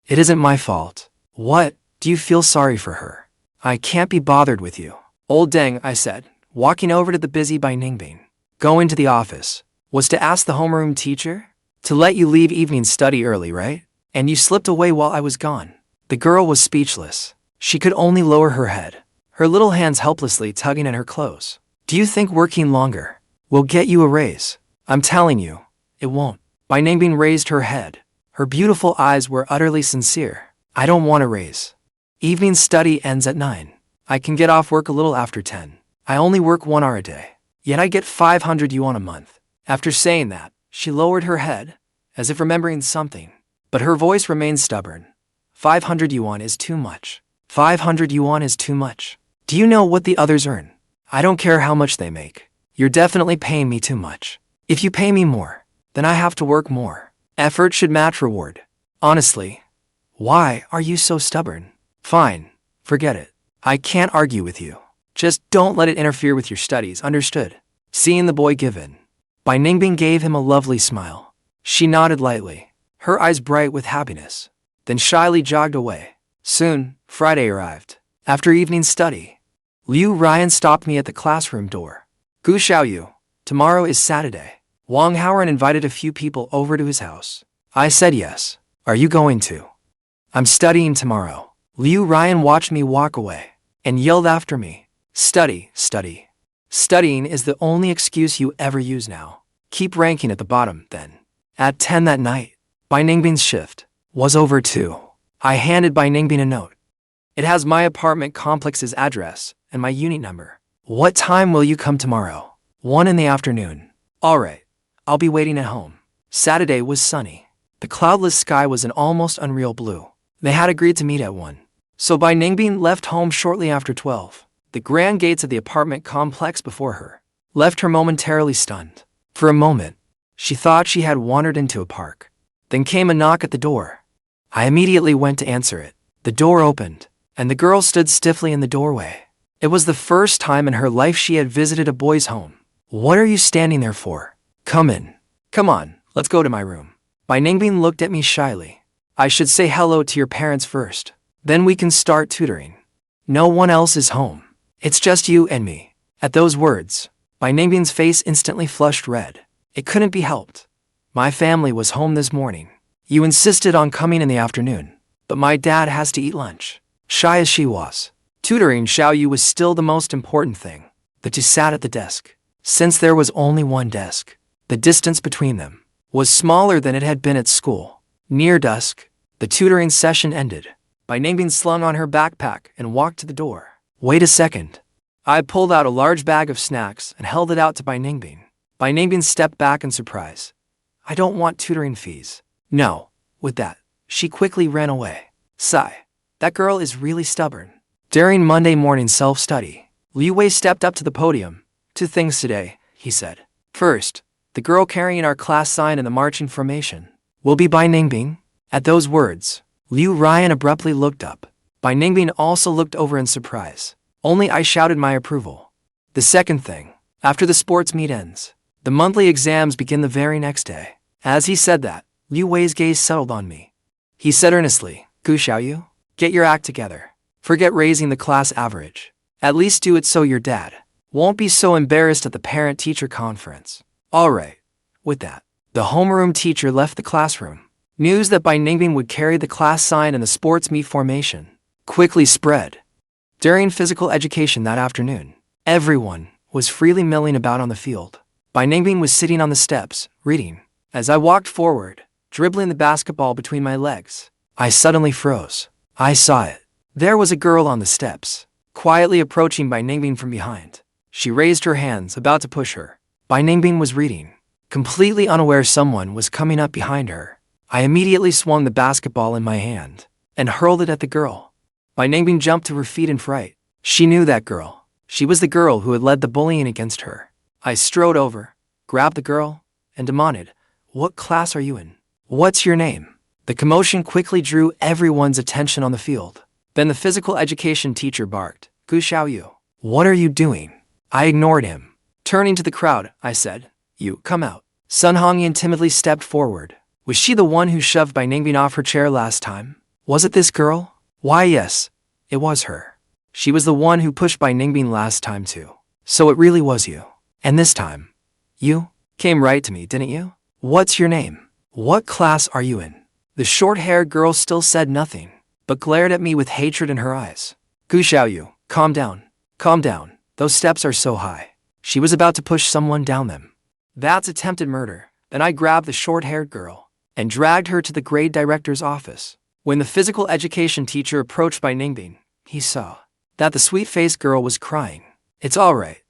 It isn't my fault. What? Do you feel sorry for her? I can't be bothered with you. Old dang, I said, walking over to the busy Bai Ningbing. Going to the office was to ask the homeroom teacher to let you leave evening study early, right? And you slipped away while I was gone. The girl was speechless. She could only lower her head, her little hands helplessly tugging at her clothes. Do you think working longer will get you a raise? I'm telling you, it won't. Bai Ningbing raised her head. Her beautiful eyes were utterly sincere. I don't want a raise. Evening study ends at 9. I can get off work a little after 10. I only work 1 hour a day, yet I get 500 yuan a month. After saying that, she lowered her head, as if remembering something, but her voice remained stubborn. 500 yuan is too much. 500 yuan is too much. Do you know what the others earn? I don't care how much they make. You're definitely paying me too much. If you pay me more, then I have to work more. Effort should match reward. Honestly, why are you so stubborn? Fine, forget it. I can't argue with you. Just don't let it interfere with your studies, understood? Seeing the boy give in, Bai Ningbing gave him a lovely smile. She nodded lightly, her eyes bright with happiness, then shyly jogged away. Soon, Friday arrived. After evening study, Liu Ryan stopped me at the classroom door. "Gu Xiaoyu, tomorrow is Saturday. Wang Haoran invited a few people over to his house." I said yes. "Are you going to?" "I'm studying tomorrow." Liu Ryan watched me walk away and yelled after me, "Study, study. Studying is the only excuse you ever use now. Keep ranking at the bottom, then." At 10 that night, Bai Ningbing's shift was over too. I handed Bai Ningbing a note. It has my apartment complex's address and my unit number. "What time will you come tomorrow?" 1 in the afternoon. "All right, I'll be waiting at home." Saturday was sunny. The cloudless sky was an almost unreal blue. They had agreed to meet at 1. So Bai Ningbing left home shortly after 12. The grand gates of the apartment complex before her left her momentarily stunned. For a moment, she thought she had wandered into a park. Then came a knock at the door. I immediately went to answer it. The door opened, and the girl stood stiffly in the doorway. It was the first time in her life she had visited a boy's home. "What are you standing there for? Come in. Come on, let's go to my room." Bai Ningbing looked at me shyly. "I should say hello to your parents first. Then we can start tutoring. No one else is home. It's just you and me." At those words, By Ningbing's face instantly flushed red. It couldn't be helped. My family was home this morning. You insisted on coming in the afternoon, but my dad has to eat lunch. Shy as she was, tutoring Xiaoyu was still the most important thing. The two sat at the desk. Since there was only one desk, the distance between them was smaller than it had been at school. Near dusk, the tutoring session ended. By Ningbing slung on her backpack and walked to the door. Wait a second. I pulled out a large bag of snacks and held it out to Bai Ningbing. Bai Ningbing stepped back in surprise. I don't want tutoring fees. No. With that, she quickly ran away. Sigh. That girl is really stubborn. During Monday morning self-study, Liu Wei stepped up to the podium. 2 things today, he said. First, the girl carrying our class sign in the marching formation will be Bai Ningbing. At those words, Liu Ryan abruptly looked up. Bai Ningbing also looked over in surprise. Only I shouted my approval. The second thing, after the sports meet ends, the monthly exams begin the very next day. As he said that, Liu Wei's gaze settled on me. He said earnestly, Gu Xiaoyu, get your act together. Forget raising the class average. At least do it so your dad won't be so embarrassed at the parent-teacher conference. All right. With that, the homeroom teacher left the classroom. News that Bai Ningbing would carry the class sign in the sports meet formation quickly spread. During physical education that afternoon, everyone was freely milling about on the field. Bai Ningbing was sitting on the steps, reading. As I walked forward, dribbling the basketball between my legs, I suddenly froze. I saw it. There was a girl on the steps, quietly approaching Bai Ningbing from behind. She raised her hands, about to push her. Bai Ningbing was reading. Completely unaware someone was coming up behind her, I immediately swung the basketball in my hand and hurled it at the girl. Bai Ningbing jumped to her feet in fright. She knew that girl. She was the girl who had led the bullying against her. I strode over, grabbed the girl, and demanded, What class are you in? What's your name? The commotion quickly drew everyone's attention on the field. Then the physical education teacher barked, Gu Xiaoyu, what are you doing? I ignored him. Turning to the crowd, I said, You, come out. Sun Hongyan timidly stepped forward. Was she the one who shoved Bai Ningbing off her chair last time? Was it this girl? Why, yes, it was her. She was the one who pushed Bai Ningbing last time too. So it really was you. And this time, you came right to me, didn't you? What's your name? What class are you in? The short-haired girl still said nothing, but glared at me with hatred in her eyes. Gu Xiaoyu, calm down. Calm down. Those steps are so high. She was about to push someone down them. That's attempted murder. Then I grabbed the short-haired girl and dragged her to the grade director's office. When the physical education teacher approached Bai Ningbing, he saw that the sweet-faced girl was crying. It's all right.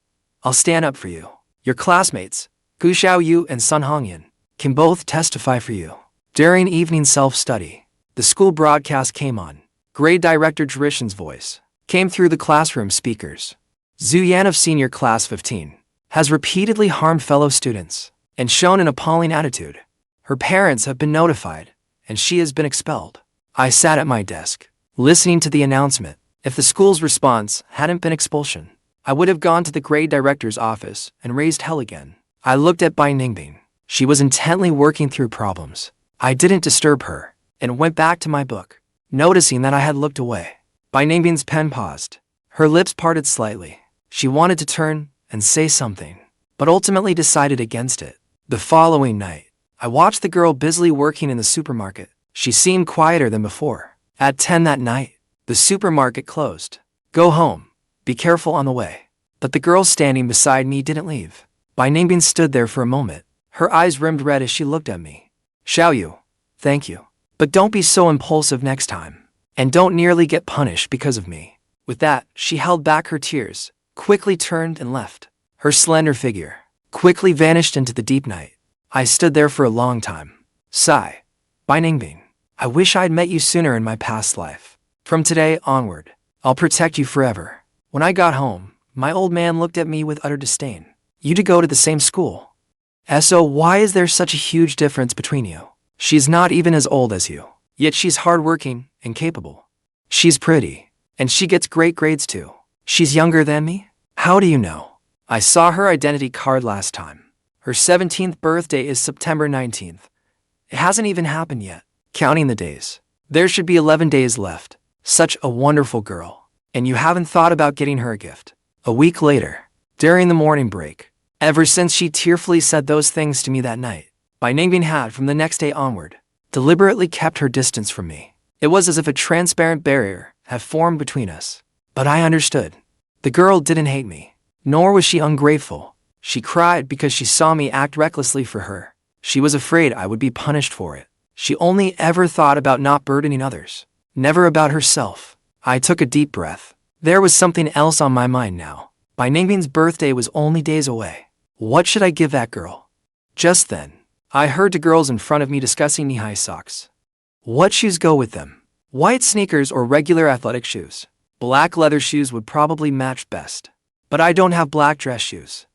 I'll stand up for you. Your classmates, Gu Xiaoyu and Sun Hongyan, can both testify for you. During evening self-study, the school broadcast came on. Grade director Jirishan's voice came through the classroom speakers. Zhu Yan of senior class 15 has repeatedly harmed fellow students and shown an appalling attitude. Her parents have been notified, and she has been expelled. I sat at my desk, listening to the announcement. If the school's response hadn't been expulsion, I would have gone to the grade director's office and raised hell again. I looked at Bai Ningbing. She was intently working through problems. I didn't disturb her and went back to my book, noticing that I had looked away. Bai Ningbing's pen paused. Her lips parted slightly. She wanted to turn and say something, but ultimately decided against it. The following night, I watched the girl busily working in the supermarket. She seemed quieter than before. At 10 that night, the supermarket closed. Go home. Be careful on the way. But the girl standing beside me didn't leave. Bai Ningbing stood there for a moment. Her eyes rimmed red as she looked at me. Xiaoyu, thank you. But don't be so impulsive next time. And don't nearly get punished because of me. With that, she held back her tears, quickly turned and left. Her slender figure quickly vanished into the deep night. I stood there for a long time. Sigh. Bai Ningbing, I wish I'd met you sooner in my past life. From today onward, I'll protect you forever. When I got home, my old man looked at me with utter disdain. You to go to the same school. So why is there such a huge difference between you? She's not even as old as you, yet she's hardworking and capable. She's pretty, and she gets great grades too. She's younger than me? How do you know? I saw her identity card last time. Her 17th birthday is September 19th. It hasn't even happened yet. Counting the days, there should be 11 days left. Such a wonderful girl. And you haven't thought about getting her a gift. A week later, during the morning break, Ever since she tearfully said those things to me that night, Bai Ningbing had, from the next day onward, deliberately kept her distance from me. It was as if a transparent barrier had formed between us. But I understood. The girl didn't hate me, nor was she ungrateful. She cried because she saw me act recklessly for her. She was afraid I would be punished for it. She only ever thought about not burdening others, never about herself. I took a deep breath. There was something else on my mind now. Bai Ningbing's birthday was only days away. What should I give that girl? Just then, I heard the girls in front of me discussing knee-high socks. What shoes go with them? White sneakers or regular athletic shoes? Black leather shoes would probably match best. But I don't have black dress shoes.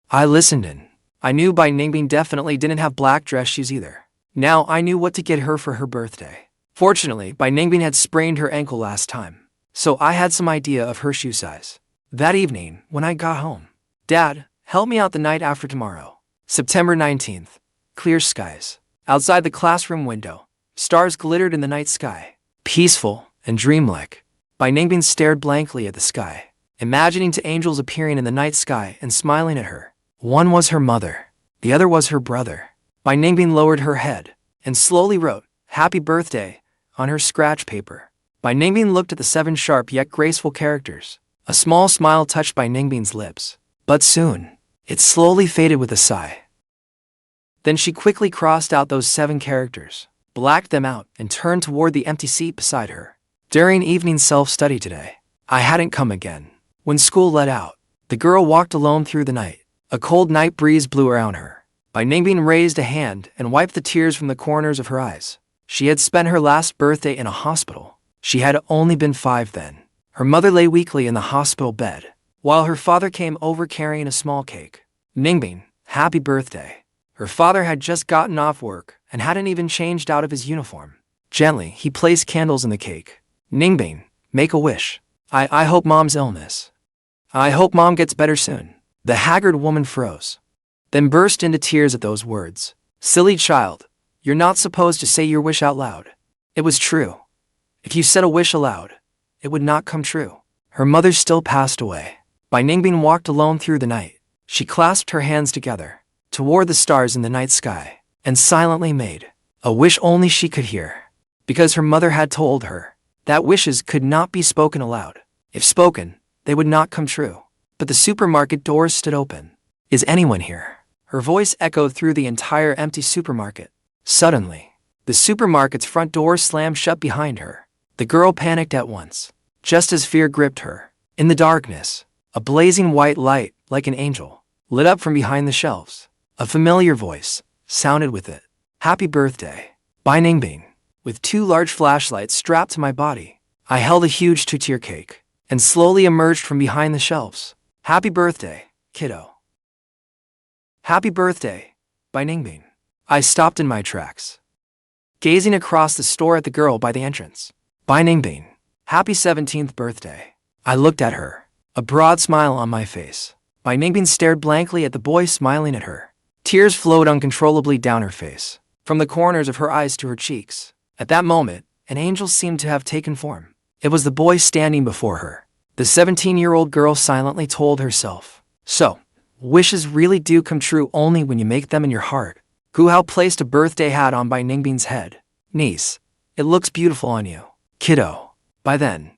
I listened in. I knew Bai Ningbing definitely didn't have black dress shoes either. Now I knew what to get her for her birthday. Fortunately, Bai Ningbing had sprained her ankle last time, so I had some idea of her shoe size. That evening, when I got home, Dad, help me out the night after tomorrow. September 19th. Clear skies. Outside the classroom window, stars glittered in the night sky. Peaceful and dreamlike. Bai Ningbing stared blankly at the sky, imagining two angels appearing in the night sky and smiling at her. One was her mother, the other was her brother. Bai Ningbing lowered her head and slowly wrote, "Happy birthday," on her scratch paper. Bai Ningbing looked at the 7 sharp yet graceful characters. A small smile touched Bai Ningbing's lips, but soon, it slowly faded with a sigh. Then she quickly crossed out those 7 characters, blacked them out, and turned toward the empty seat beside her. During evening self-study today, I hadn't come again. When school let out, the girl walked alone through the night. A cold night breeze blew around her. Bai Ningbing raised a hand and wiped the tears from the corners of her eyes. She had spent her last birthday in a hospital. She had only been 5 then. Her mother lay weakly in the hospital bed, while her father came over carrying a small cake. "Ningbing, happy birthday." Her father had just gotten off work and hadn't even changed out of his uniform. Gently, he placed candles in the cake. "Ningbing, make a wish. I hope Mom's illness. I hope Mom gets better soon." The haggard woman froze, then burst into tears at those words. "Silly child, you're not supposed to say your wish out loud." It was true. If you said a wish aloud, it would not come true. Her mother still passed away. Bai Ningbing walked alone through the night. She clasped her hands together, toward the stars in the night sky, and silently made a wish only she could hear. Because her mother had told her that wishes could not be spoken aloud. If spoken, they would not come true. But the supermarket doors stood open. "Is anyone here?" Her voice echoed through the entire empty supermarket. Suddenly, the supermarket's front door slammed shut behind her. The girl panicked at once, just as fear gripped her. In the darkness, a blazing white light, like an angel, lit up from behind the shelves. A familiar voice sounded with it. "Happy birthday, Bai Ningbing." With 2 large flashlights strapped to my body, I held a huge 2-tier cake and slowly emerged from behind the shelves. "Happy birthday, kiddo." "Happy birthday, Bai Ningbing." I stopped in my tracks, gazing across the store at the girl by the entrance. "Bai Ningbing, happy 17th birthday." I looked at her, a broad smile on my face. Bai Ningbing stared blankly at the boy smiling at her. Tears flowed uncontrollably down her face, from the corners of her eyes to her cheeks. At that moment, an angel seemed to have taken form. It was the boy standing before her. The 17-year-old girl silently told herself, "So, wishes really do come true only when you make them in your heart." Guhao placed a birthday hat on Bai Ningbing's head. "Niece, it looks beautiful on you, kiddo." By then,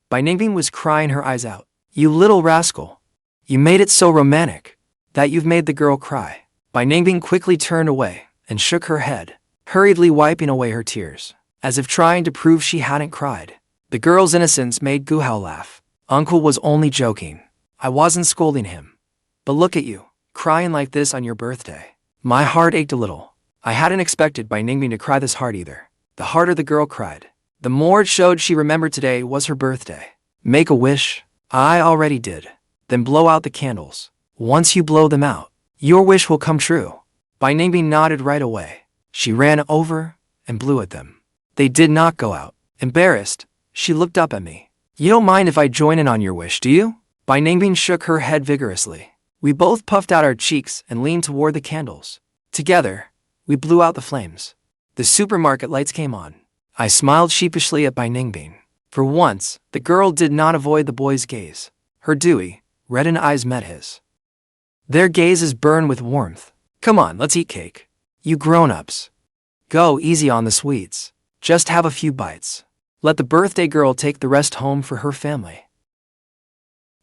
Bai Ningbing was crying her eyes out. "You little rascal. You made it so romantic that you've made the girl cry." Bai Ningbing quickly turned away and shook her head, hurriedly wiping away her tears, as if trying to prove she hadn't cried. The girl's innocence made Guhao laugh. "Uncle was only joking. I wasn't scolding him. But look at you, crying like this on your birthday." My heart ached a little. I hadn't expected Bai Ningbing to cry this hard either. The harder the girl cried, the more it showed she remembered today was her birthday. "Make a wish." I already did. "Then blow out the candles. Once you blow them out, your wish will come true." Bai Ningbing nodded right away. She ran over and blew at them. They did not go out. Embarrassed, she looked up at me. "You don't mind if I join in on your wish, do you?" Bai Ningbing shook her head vigorously. We both puffed out our cheeks and leaned toward the candles. Together, we blew out the flames. The supermarket lights came on. I smiled sheepishly at Bai Ningbing. For once, the girl did not avoid the boy's gaze. Her dewy, reddened eyes met his. Their gazes burn with warmth. Come on, let's eat cake. You grown-ups. Go easy on the sweets. Just have a few bites. Let the birthday girl take the rest home for her family.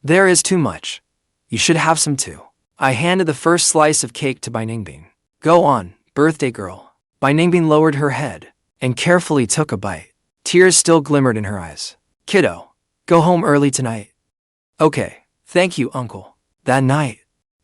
There is too much. You should have some too. I handed the first slice of cake to Ningbing. Go on, birthday girl. Ningbing lowered her head and carefully took a bite. Tears still glimmered in her eyes. Kiddo, go home early tonight. Okay, thank you, uncle. That night,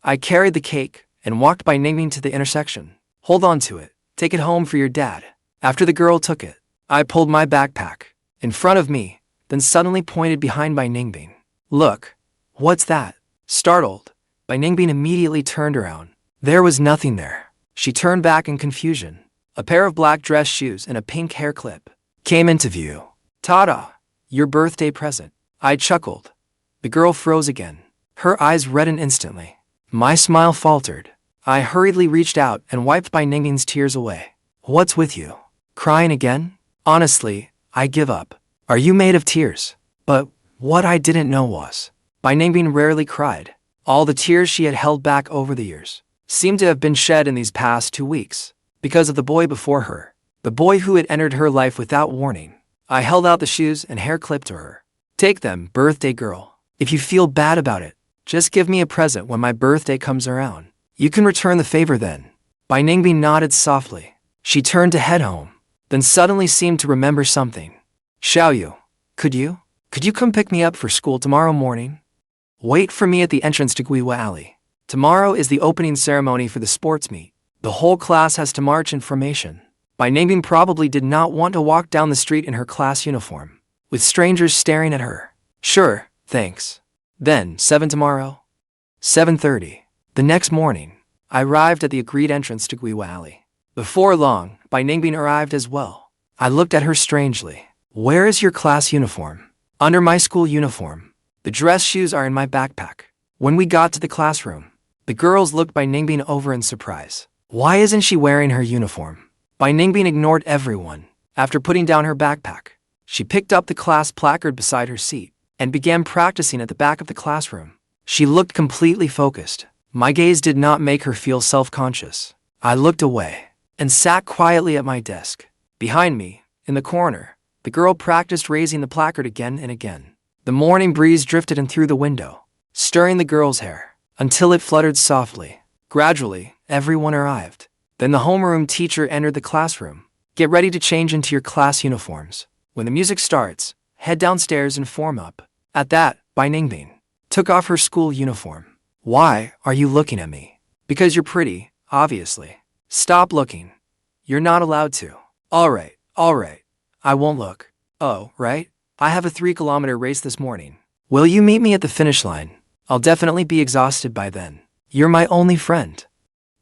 I carried the cake and walked Ningbing to the intersection. Hold on to it. Take it home for your dad. After the girl took it, I pulled my backpack in front of me, then suddenly pointed behind Ningbing. Look, what's that? Startled, Ningbing immediately turned around. There was nothing there. She turned back in confusion. A pair of black dress shoes and a pink hair clip came into view. Ta-da! Your birthday present. I chuckled. The girl froze again. Her eyes reddened instantly. My smile faltered. I hurriedly reached out and wiped Ningbing's tears away. What's with you? Crying again? Honestly, I give up. Are you made of tears? But what I didn't know was, Ningbing rarely cried. All the tears she had held back over the years seemed to have been shed in these past 2 weeks because of the boy before her, the boy who had entered her life without warning. I held out the shoes and hair clip to her. Take them, birthday girl. If you feel bad about it, just give me a present when my birthday comes around. You can return the favor then. Ningbing nodded softly. She turned to head home, then suddenly seemed to remember something. Xiaoyu, could you come pick me up for school tomorrow morning? Wait for me at the entrance to Guiwa Alley. Tomorrow is the opening ceremony for the sports meet. The whole class has to march in formation. Ningbing probably did not want to walk down the street in her class uniform, with strangers staring at her. Sure, thanks. Then, 7 tomorrow? 7:30. The next morning, I arrived at the agreed entrance to Guiwa Alley. Before long, Ningbing arrived as well. I looked at her strangely. Where is your class uniform? Under my school uniform. The dress shoes are in my backpack. When we got to the classroom, the girls looked Ningbing over in surprise. Why isn't she wearing her uniform? Ningbing ignored everyone. After putting down her backpack, she picked up the class placard beside her seat and began practicing at the back of the classroom. She looked completely focused. My gaze did not make her feel self-conscious. I looked away and sat quietly at my desk. Behind me, in the corner, the girl practiced raising the placard again and again. The morning breeze drifted in through the window, stirring the girl's hair until it fluttered softly. Gradually, everyone arrived. Then the homeroom teacher entered the classroom. Get ready to change into your class uniforms. When the music starts, head downstairs and form up. At that, Ningbing took off her school uniform. Why are you looking at me? Because you're pretty, obviously. Stop looking. You're not allowed to. All right. I won't look. Oh, right? I have a 3-kilometer race this morning. Will you meet me at the finish line? I'll definitely be exhausted by then. You're my only friend.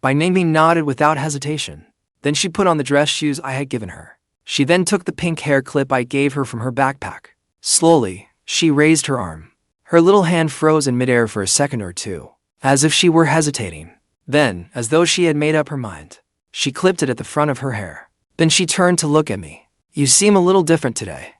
Ningbing nodded without hesitation. Then she put on the dress shoes I had given her. She then took the pink hair clip I gave her from her backpack. Slowly, she raised her arm. Her little hand froze in midair for a second or two, as if she were hesitating. Then, as though she had made up her mind, she clipped it at the front of her hair. Then she turned to look at me. You seem a little different today.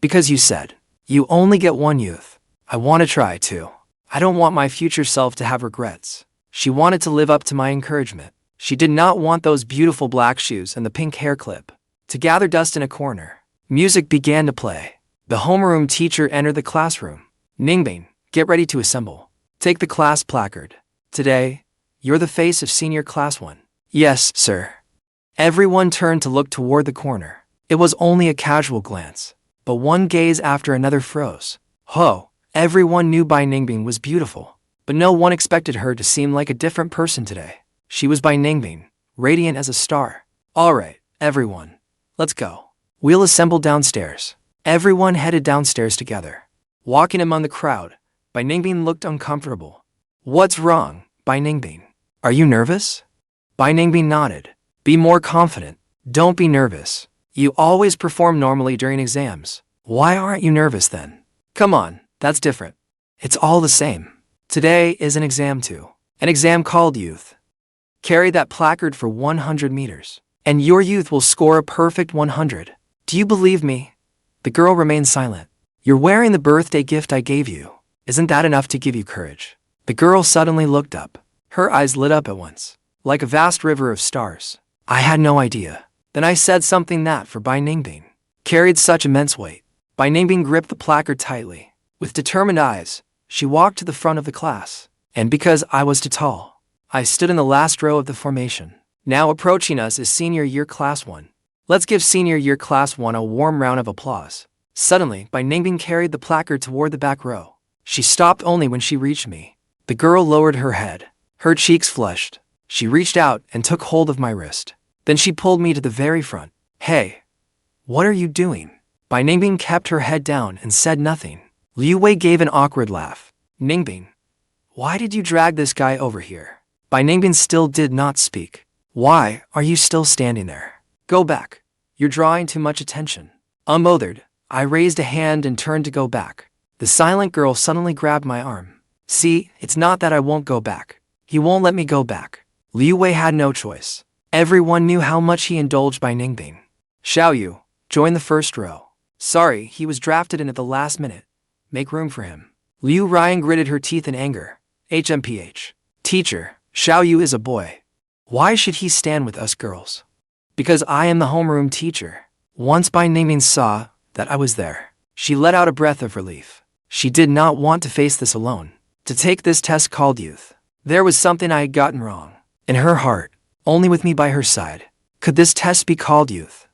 Because you said, you only get one youth. I want to try too. I don't want my future self to have regrets. She wanted to live up to my encouragement. She did not want those beautiful black shoes and the pink hair clip to gather dust in a corner. Music began to play. The homeroom teacher entered the classroom. Ningbing, get ready to assemble. Take the class placard. Today, you're the face of senior class 1. Yes, sir. Everyone turned to look toward the corner. It was only a casual glance, but one gaze after another froze. Ho! Everyone knew Ningbing was beautiful, but no one expected her to seem like a different person today. She was Ningbing, radiant as a star. All right, everyone, let's go. We'll assemble downstairs. Everyone headed downstairs together. Walking among the crowd, Ningbing looked uncomfortable. What's wrong, Ningbing? Are you nervous? Ningbing nodded. Be more confident. Don't be nervous. You always perform normally during exams. Why aren't you nervous then? Come on, that's different. It's all the same. Today is an exam too. An exam called Youth. Carry that placard for 100 meters, and your youth will score a perfect 100. Do you believe me? The girl remained silent. You're wearing the birthday gift I gave you. Isn't that enough to give you courage? The girl suddenly looked up. Her eyes lit up at once, like a vast river of stars. I had no idea. Then I said something that, for Bai Ningbing, carried such immense weight. Bai Ningbing gripped the placard tightly. With determined eyes, she walked to the front of the class. And because I was too tall, I stood in the last row of the formation. Now approaching us is Senior Year Class 1. Let's give Senior Year Class 1 a warm round of applause. Suddenly, Bai Ningbing carried the placard toward the back row. She stopped only when she reached me. The girl lowered her head. Her cheeks flushed. She reached out and took hold of my wrist. Then she pulled me to the very front. Hey, what are you doing? Bai Ningbing kept her head down and said nothing. Liu Wei gave an awkward laugh. Ningbing, why did you drag this guy over here? Bai Ningbing still did not speak. Why are you still standing there? Go back. You're drawing too much attention. Unbothered, I raised a hand and turned to go back. The silent girl suddenly grabbed my arm. See, it's not that I won't go back. He won't let me go back. Liu Wei had no choice. Everyone knew how much he indulged Bai Ningbing. Xiaoyu, join the first row. Sorry, he was drafted in at the last minute. Make room for him. Liu Ryan gritted her teeth in anger. HMPH. Teacher, Xiaoyu is a boy. Why should he stand with us girls? Because I am the homeroom teacher. Once Bai Ningbing saw that I was there, she let out a breath of relief. She did not want to face this alone. To take this test called youth. There was something I had gotten wrong. In her heart, only with me by her side, could this test be called youth.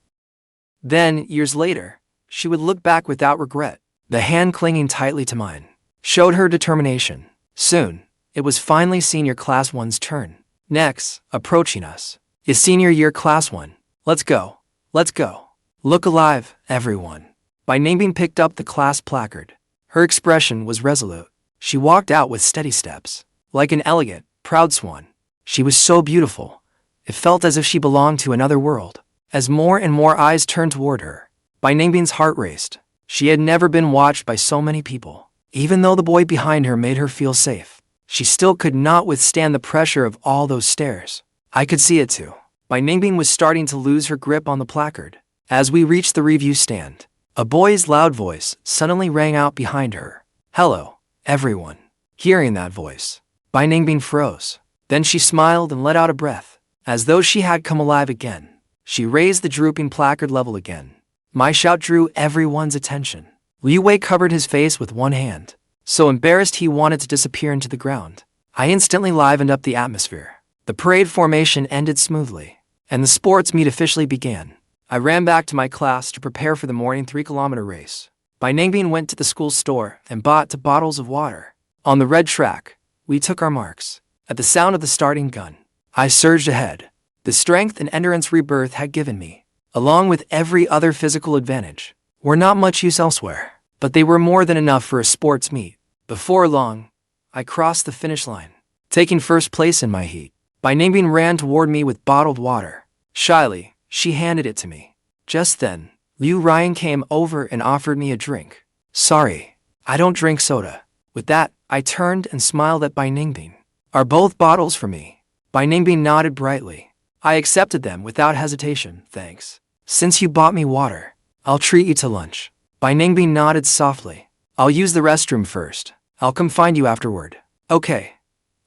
Then, years later, she would look back without regret. The hand clinging tightly to mine showed her determination. Soon, it was finally Senior Class 1's turn. Next, approaching us, is Senior Year Class 1. Let's go. Let's go. Look alive, everyone. Bai Ningbing picked up the class placard. Her expression was resolute. She walked out with steady steps, like an elegant, proud swan. She was so beautiful. It felt as if she belonged to another world. As more and more eyes turned toward her, Bai Ningbing's heart raced. She had never been watched by so many people. Even though the boy behind her made her feel safe, she still could not withstand the pressure of all those stares. I could see it too. Bai Ningbing was starting to lose her grip on the placard. As we reached the review stand, a boy's loud voice suddenly rang out behind her. Hello, everyone. Hearing that voice, Bai Ningbing froze. Then she smiled and let out a breath, as though she had come alive again. She raised the drooping placard level again. My shout drew everyone's attention. Liu Wei covered his face with one hand, so embarrassed he wanted to disappear into the ground. I instantly livened up the atmosphere. The parade formation ended smoothly, and the sports meet officially began. I ran back to my class to prepare for the morning 3-kilometer race. Bai Ningbing went to the school store and bought 2 bottles of water. On the red track, we took our marks. At the sound of the starting gun, I surged ahead. The strength and endurance Rebirth had given me, along with every other physical advantage, were not much use elsewhere, but they were more than enough for a sports meet. Before long, I crossed the finish line, taking first place in my heat. Bai Ningbing ran toward me with bottled water. Shyly, she handed it to me. Just then, Liu Ryan came over and offered me a drink. Sorry, I don't drink soda. With that, I turned and smiled at Bai Ningbing. Are both bottles for me? Bai Ningbing nodded brightly. I accepted them without hesitation, thanks. Since you bought me water, I'll treat you to lunch. Bai Ningbing nodded softly. I'll use the restroom first. I'll come find you afterward. Okay.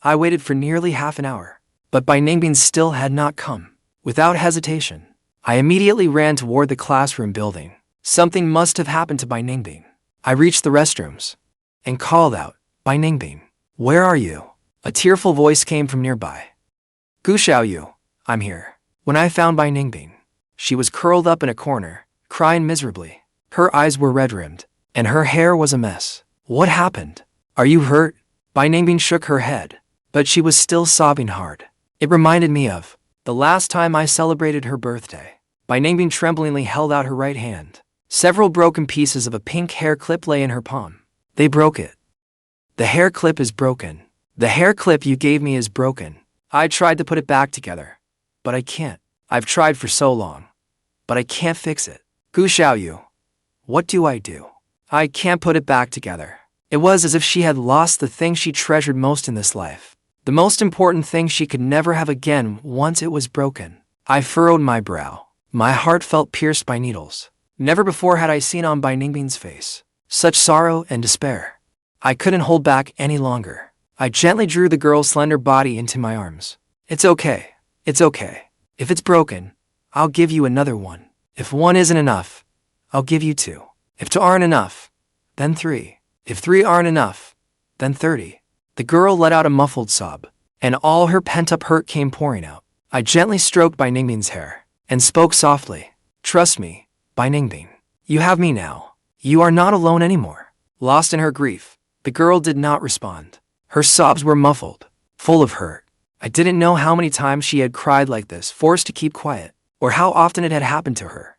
I waited for nearly half an hour, but Bai Ningbing still had not come. Without hesitation, I immediately ran toward the classroom building. Something must have happened to Bai Ningbing. I reached the restrooms and called out, Bai Ningbing, where are you? A tearful voice came from nearby. Gu Xiaoyu, I'm here. When I found Bai Ningbing, she was curled up in a corner, crying miserably. Her eyes were red-rimmed, and her hair was a mess. What happened? Are you hurt? Bai Ningbing shook her head, but she was still sobbing hard. It reminded me of the last time I celebrated her birthday. Bai Ningbing tremblingly held out her right hand. Several broken pieces of a pink hair clip lay in her palm. They broke it. The hair clip is broken. The hair clip you gave me is broken. I tried to put it back together, but I can't. I've tried for so long, but I can't fix it. Gu Xiaoyu, what do? I can't put it back together. It was as if she had lost the thing she treasured most in this life. The most important thing she could never have again once it was broken. I furrowed my brow. My heart felt pierced by needles. Never before had I seen on Bai Ningbing's face such sorrow and despair. I couldn't hold back any longer. I gently drew the girl's slender body into my arms. It's okay. It's okay. If it's broken, I'll give you another one. If one isn't enough, I'll give you two. If two aren't enough, then three. If three aren't enough, then 30. The girl let out a muffled sob, and all her pent-up hurt came pouring out. I gently stroked Bai Ningbing's hair and spoke softly. Trust me, Bai Ningbing. You have me now. You are not alone anymore. Lost in her grief, the girl did not respond. Her sobs were muffled, full of hurt. I didn't know how many times she had cried like this, forced to keep quiet, or how often it had happened to her.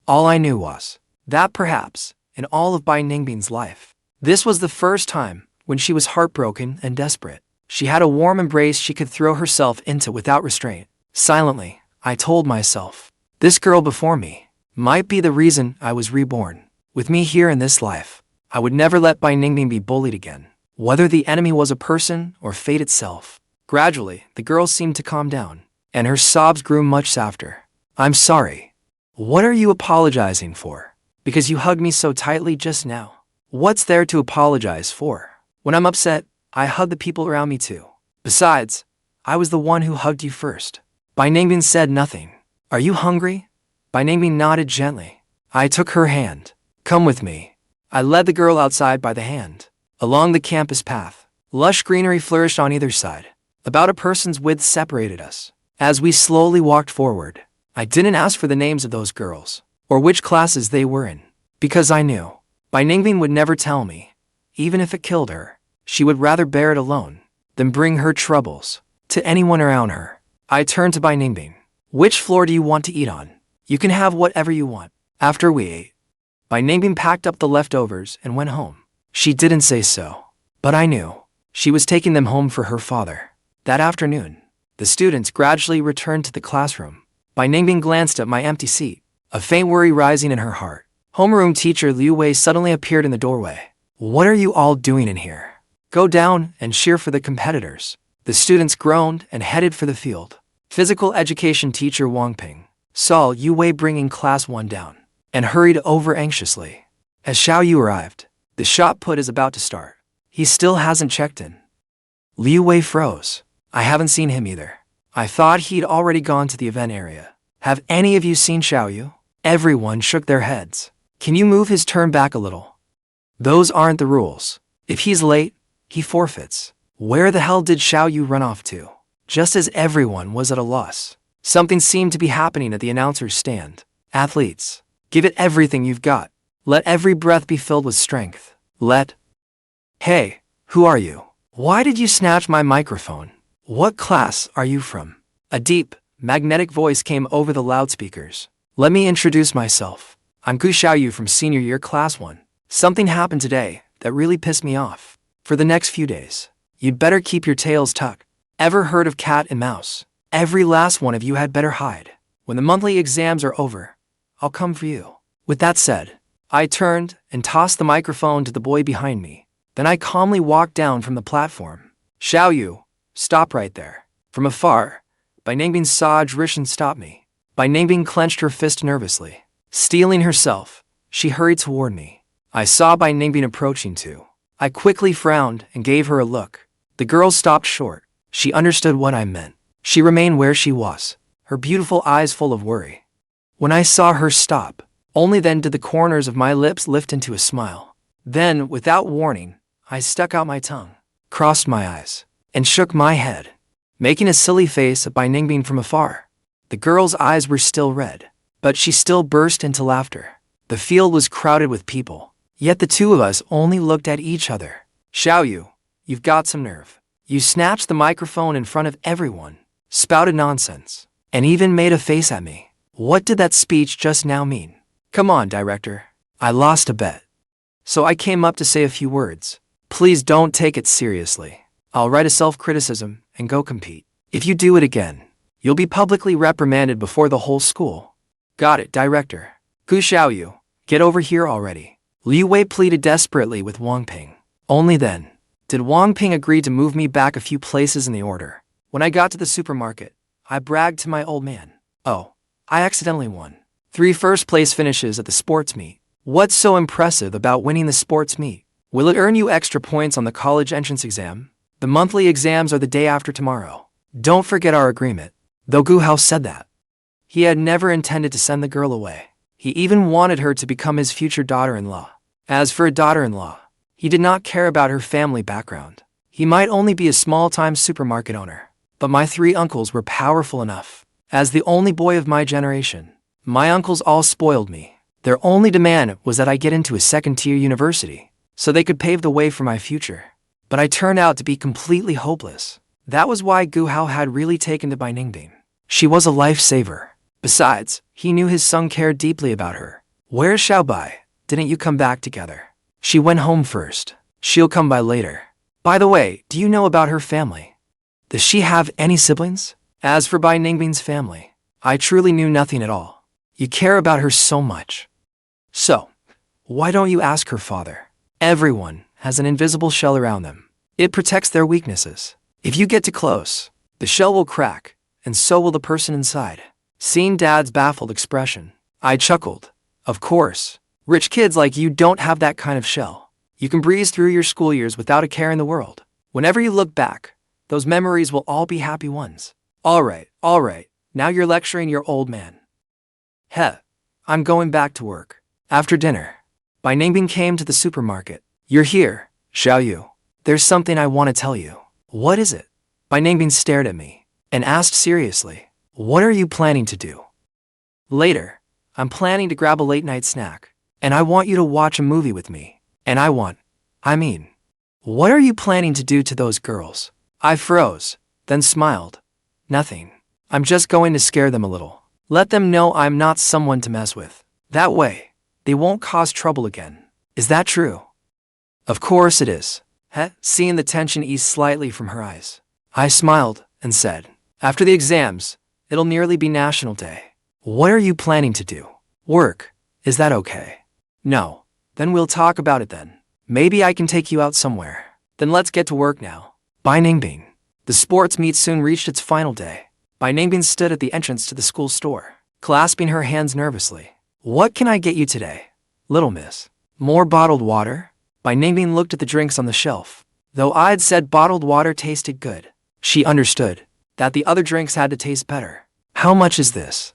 All I knew was that perhaps, in all of Bai Ningbing's life, this was the first time when she was heartbroken and desperate. She had a warm embrace she could throw herself into without restraint. Silently, I told myself, this girl before me might be the reason I was reborn. With me here in this life, I would never let Bai Ningbing be bullied again, whether the enemy was a person or fate itself. Gradually, the girl seemed to calm down, and her sobs grew much softer. I'm sorry. What are you apologizing for? Because you hugged me so tightly just now. What's there to apologize for? When I'm upset, I hug the people around me too. Besides, I was the one who hugged you first. Bai Ningbing said nothing. Are you hungry? Bai Ningbing nodded gently. I took her hand. Come with me. I led the girl outside by the hand. Along the campus path, lush greenery flourished on either side. About a person's width separated us. As we slowly walked forward, I didn't ask for the names of those girls, or which classes they were in, because I knew Bai Ningbing would never tell me. Even if it killed her, she would rather bear it alone than bring her troubles to anyone around her. I turned to Bai Ningbing. Which floor do you want to eat on? You can have whatever you want. After we ate, Bai Ningbing packed up the leftovers and went home. She didn't say so, but I knew she was taking them home for her father. That afternoon, the students gradually returned to the classroom. Bai Ningbing glanced at my empty seat, a faint worry rising in her heart. Homeroom teacher Liu Wei suddenly appeared in the doorway. What are you all doing in here? Go down and cheer for the competitors. The students groaned and headed for the field. Physical education teacher Wang Ping saw Liu Wei bringing class 1 down and hurried over anxiously. As Xiaoyu arrived, the shot put is about to start. He still hasn't checked in. Liu Wei froze. I haven't seen him either. I thought he'd already gone to the event area. Have any of you seen Xiaoyu? Everyone shook their heads. Can you move his turn back a little? Those aren't the rules. If he's late, he forfeits. Where the hell did Xiaoyu run off to? Just as everyone was at a loss, something seemed to be happening at the announcer's stand. Athletes, give it everything you've got. Let every breath be filled with strength. Hey, who are you? Why did you snatch my microphone? What class are you from? A deep, magnetic voice came over the loudspeakers. Let me introduce myself. I'm Xiaoyu from senior year class 1. Something happened today that really pissed me off. For the next few days, you'd better keep your tails tucked. Ever heard of cat and mouse? Every last one of you had better hide. When the monthly exams are over, I'll come for you. With that said, I turned and tossed the microphone to the boy behind me. Then I calmly walked down from the platform. Xiaoyu, stop right there. From afar, Bai Ningbing saw Drishan stop me. Bai Ningbing clenched her fist nervously. Steeling herself, she hurried toward me. I saw Bai Ningbing approaching too. I quickly frowned and gave her a look. The girl stopped short. She understood what I meant. She remained where she was, her beautiful eyes full of worry. When I saw her stop, only then did the corners of my lips lift into a smile. Then, without warning, I stuck out my tongue, crossed my eyes, and shook my head, making a silly face at Bai Ningbing from afar. The girl's eyes were still red, but she still burst into laughter. The field was crowded with people, yet the two of us only looked at each other. Xiaoyu, you've got some nerve. You snatched the microphone in front of everyone, spouted nonsense, and even made a face at me. What did that speech just now mean? Come on, director. I lost a bet, so I came up to say a few words. Please don't take it seriously. I'll write a self-criticism and go compete. If you do it again, you'll be publicly reprimanded before the whole school. Got it, director. Xiaoyu, get over here already. Liu Wei pleaded desperately with Wang Ping. Only then did Wang Ping agree to move me back a few places in the order. When I got to the supermarket, I bragged to my old man. Oh, I accidentally won 3 first-place finishes at the sports meet. What's so impressive about winning the sports meet? Will it earn you extra points on the college entrance exam? The monthly exams are the day after tomorrow. Don't forget our agreement. Though Gu Hao said that. He had never intended to send the girl away. He even wanted her to become his future daughter-in-law. As for a daughter-in-law, he did not care about her family background. He might only be a small-time supermarket owner, but my 3 uncles were powerful enough. As the only boy of my generation, my uncles all spoiled me. Their only demand was that I get into a second-tier university, so they could pave the way for my future. But I turned out to be completely hopeless. That was why Gu Hao had really taken to by Ningbing. She was a lifesaver. Besides, he knew his son cared deeply about her. Where's Xiaobai? Didn't you come back together? She went home first. She'll come by later. By the way, do you know about her family? Does she have any siblings? As for Bai Ningbing's family, I truly knew nothing at all. You care about her so much. So, why don't you ask her father? Everyone has an invisible shell around them. It protects their weaknesses. If you get too close, the shell will crack, and so will the person inside. Seeing Dad's baffled expression, I chuckled. Of course, rich kids like you don't have that kind of shell. You can breeze through your school years without a care in the world. Whenever you look back, those memories will all be happy ones. All right, now you're lecturing your old man. Heh, I'm going back to work. After dinner, Bai Ningbing came to the supermarket. You're here, Xiaoyu. There's something I want to tell you. What is it? Bai Ningbing stared at me and asked seriously, what are you planning to do? Later, I'm planning to grab a late-night snack, and I want you to watch a movie with me. And what are you planning to do to those girls? I froze, then smiled. Nothing. I'm just going to scare them a little. Let them know I'm not someone to mess with. That way, they won't cause trouble again. Is that true? Of course it is. Seeing the tension ease slightly from her eyes, I smiled and said, after the exams, it'll nearly be National Day. What are you planning to do? Work. Is that okay? No. Then we'll talk about it then. Maybe I can take you out somewhere. Then let's get to work now. Bai Ningbing. The sports meet soon reached its final day. Bai Ningbing stood at the entrance to the school store, clasping her hands nervously. What can I get you today, little miss? More bottled water? Bai Ningbing looked at the drinks on the shelf. Though I'd said bottled water tasted good, she understood that the other drinks had to taste better. How much is this?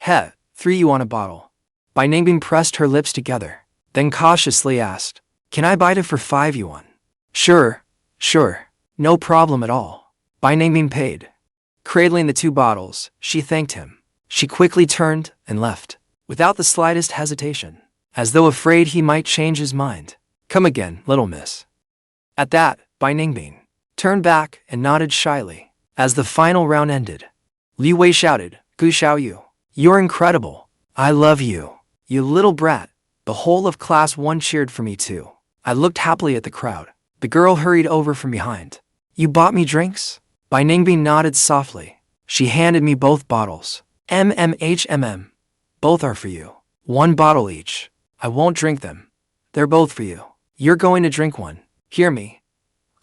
3 yuan a bottle. Bai Ningbing pressed her lips together, then cautiously asked, can I buy it for 5 yuan? Sure. No problem at all. Bai Ningbing paid. Cradling the 2 bottles, she thanked him. She quickly turned and left, without the slightest hesitation, as though afraid he might change his mind. Come again, little miss. At that, Bai Ningbing turned back and nodded shyly. As the final round ended, Liu Wei shouted, Gu Xiaoyu, you're incredible. I love you. You little brat. The whole of class 1 cheered for me too. I looked happily at the crowd. The girl hurried over from behind. You bought me drinks? Bai Ningbing nodded softly. She handed me both bottles. Both are for you. 1 bottle each. I won't drink them. They're both for you. You're going to drink one. Hear me?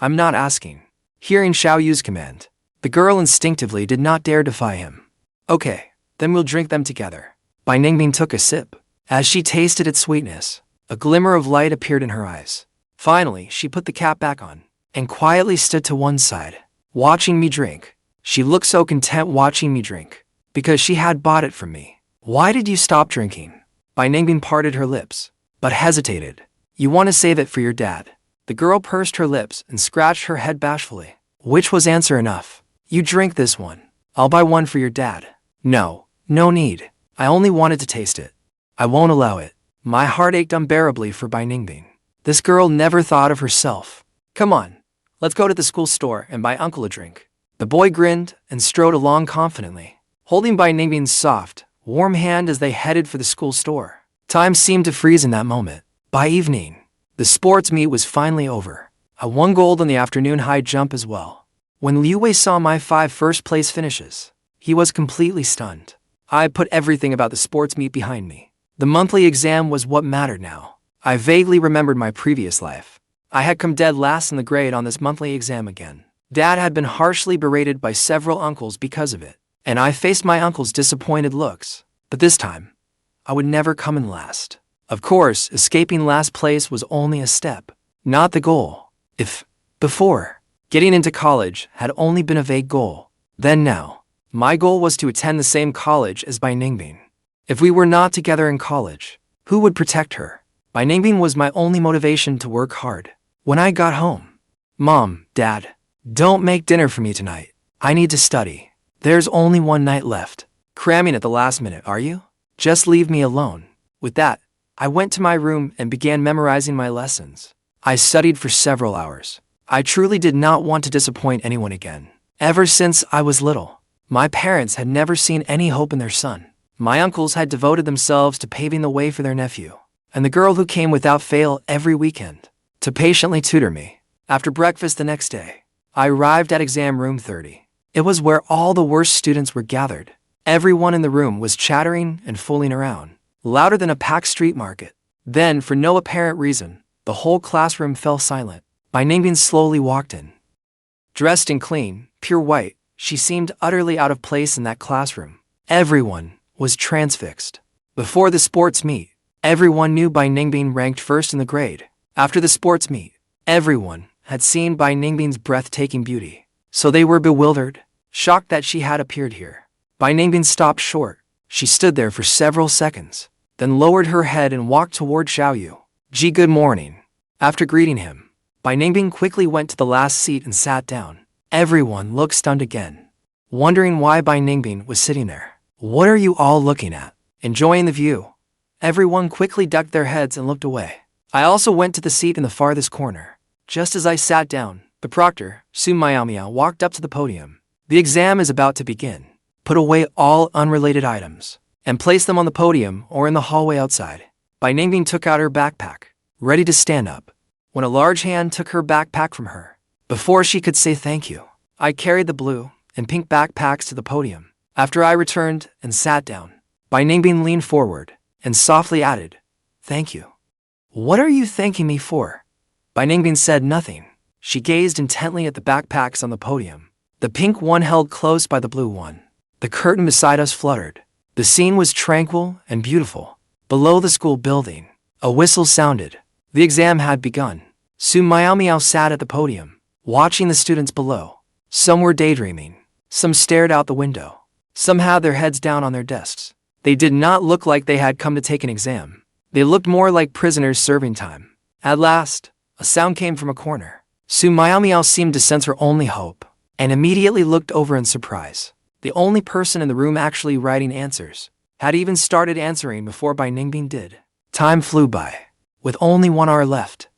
I'm not asking. Hearing Xiaoyu's command, the girl instinctively did not dare defy him. Okay, then we'll drink them together. Bai Ningbing took a sip. As she tasted its sweetness, a glimmer of light appeared in her eyes. Finally, she put the cap back on and quietly stood to one side, watching me drink. She looked so content watching me drink, because she had bought it from me. Why did you stop drinking? Bai Ningbing parted her lips, but hesitated. You want to save it for your dad. The girl pursed her lips and scratched her head bashfully, which was answer enough. You drink this one. I'll buy one for your dad. No need. I only wanted to taste it. I won't allow it. My heart ached unbearably for Bai Ningbing. This girl never thought of herself. Come on, let's go to the school store and buy Uncle a drink. The boy grinned and strode along confidently, holding Bai Ningbing's soft, warm hand as they headed for the school store. Time seemed to freeze in that moment. By evening, the sports meet was finally over. I won gold on the afternoon high jump as well. When Liu Wei saw my 5 first-place finishes, he was completely stunned. I put everything about the sports meet behind me. The monthly exam was what mattered now. I vaguely remembered my previous life. I had come dead last in the grade on this monthly exam again. Dad had been harshly berated by several uncles because of it, and I faced my uncle's disappointed looks. But this time, I would never come in last. Of course, escaping last place was only a step, not the goal. If, before, Getting into college had only been a vague goal. Then now, my goal was to attend the same college as Bai Ningbing. If we were not together in college, who would protect her? Bai Ningbing was my only motivation to work hard. When I got home, Mom, Dad, don't make dinner for me tonight. I need to study. There's only one night left. Cramming at the last minute, are you? Just leave me alone. With that, I went to my room and began memorizing my lessons. I studied for several hours. I truly did not want to disappoint anyone again. Ever since I was little, my parents had never seen any hope in their son. My uncles had devoted themselves to paving the way for their nephew, and the girl who came without fail every weekend to patiently tutor me. After breakfast the next day, I arrived at exam room 30. It was where all the worst students were gathered. Everyone in the room was chattering and fooling around, louder than a packed street market. Then, for no apparent reason, the whole classroom fell silent. Bai Ningbing slowly walked in. Dressed in clean, pure white, she seemed utterly out of place in that classroom. Everyone was transfixed. Before the sports meet, everyone knew Bai Ningbing ranked first in the grade. After the sports meet, everyone had seen Bai Ningbing's breathtaking beauty. So they were bewildered, shocked that she had appeared here. Bai Ningbing stopped short. She stood there for several seconds, then lowered her head and walked toward Xiaoyu. Good morning. After greeting him, Bai Ningbing quickly went to the last seat and sat down. Everyone looked stunned again, wondering why Bai Ningbing was sitting there. What are you all looking at? Enjoying the view? Everyone quickly ducked their heads and looked away. I also went to the seat in the farthest corner. Just as I sat down, the proctor, Su Miao, walked up to the podium. The exam is about to begin. Put away all unrelated items and place them on the podium or in the hallway outside. Bai Ningbing took out her backpack, ready to stand up, when a large hand took her backpack from her. Before she could say thank you, I carried the blue and pink backpacks to the podium. After I returned and sat down, Bai Ningbing leaned forward and softly added, "Thank you." "What are you thanking me for?" Bai Ningbing said nothing. She gazed intently at the backpacks on the podium, the pink one held close by the blue one. The curtain beside us fluttered. The scene was tranquil and beautiful. Below the school building, a whistle sounded. The exam had begun. Su Miao sat at the podium, watching the students below. Some were daydreaming. Some stared out the window. Some had their heads down on their desks. They did not look like they had come to take an exam. They looked more like prisoners serving time. At last, a sound came from a corner. Su Miao seemed to sense her only hope, and immediately looked over in surprise. The only person in the room actually writing answers had even started answering before Bai Ningbing did. Time flew by. With only 1 hour left,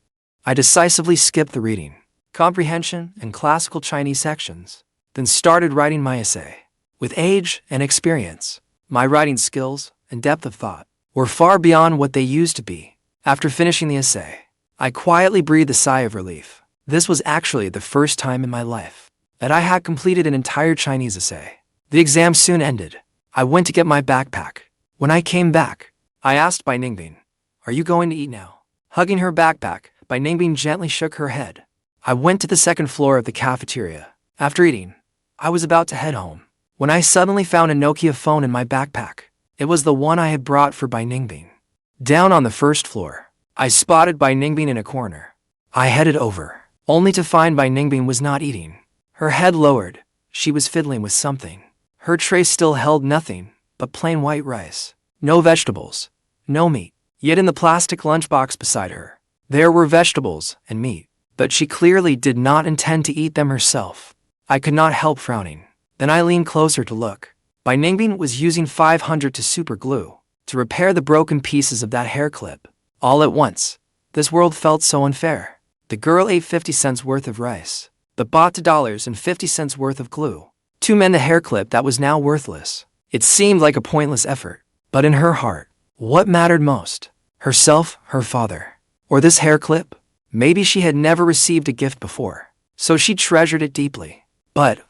I decisively skipped the reading, comprehension, and classical Chinese sections, then started writing my essay. With age and experience, my writing skills and depth of thought were far beyond what they used to be. After finishing the essay, I quietly breathed a sigh of relief. This was actually the first time in my life that I had completed an entire Chinese essay. The exam soon ended. I went to get my backpack. When I came back, I asked Bai Ningbing, "Are you going to eat now?" Hugging her backpack, Bai Ningbing gently shook her head. I went to the second floor of the cafeteria. After eating, I was about to head home, when I suddenly found a Nokia phone in my backpack. It was the one I had brought for Bai Ningbing. Down on the first floor, I spotted Bai Ningbing in a corner. I headed over, only to find Bai Ningbing was not eating. Her head lowered, she was fiddling with something. Her tray still held nothing but plain white rice. No vegetables, no meat. Yet in the plastic lunchbox beside her, there were vegetables and meat, but she clearly did not intend to eat them herself. I could not help frowning. Then I leaned closer to look. Bai Ningbing was using 500 to super glue to repair the broken pieces of that hair clip. All at once, this world felt so unfair. The girl ate 50 cents worth of rice, but bought $2.50 worth of glue to mend the hair clip that was now worthless. It seemed like a pointless effort, but in her heart, what mattered most? Herself, her father, or this hair clip? Maybe she had never received a gift before, so she treasured it deeply. But,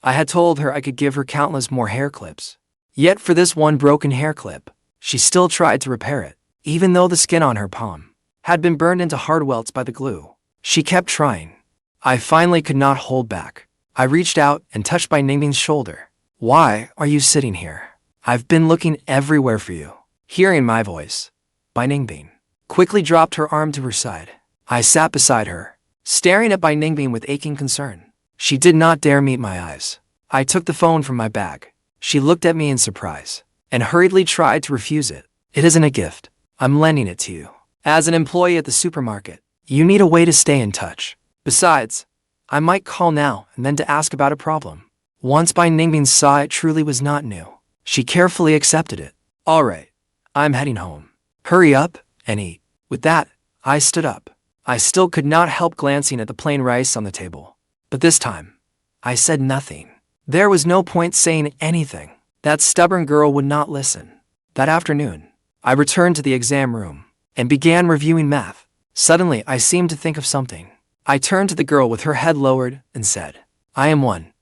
I had told her I could give her countless more hair clips. Yet for this one broken hair clip, she still tried to repair it, even though the skin on her palm had been burned into hard welts by the glue. She kept trying. I finally could not hold back. I reached out and touched Bai Ningbing's shoulder. "Why are you sitting here? I've been looking everywhere for you." Hearing my voice, Bai Ningbing quickly dropped her arm to her side. I sat beside her, staring at Bai Ningbing with aching concern. She did not dare meet my eyes. I took the phone from my bag. She looked at me in surprise and hurriedly tried to refuse it. It isn't a gift. I'm lending it to you. As an employee at the supermarket, you need a way to stay in touch. Besides, I might call now and then to ask about a problem. Once Bai Ningbing saw it truly was not new, she carefully accepted it. All right, I'm heading home. Hurry up and eat. With that, I stood up. I still could not help glancing at the plain rice on the table. But this time, I said nothing. There was no point saying anything. That stubborn girl would not listen. That afternoon, I returned to the exam room and began reviewing math. Suddenly, I seemed to think of something. I turned to the girl with her head lowered and said, I am 1.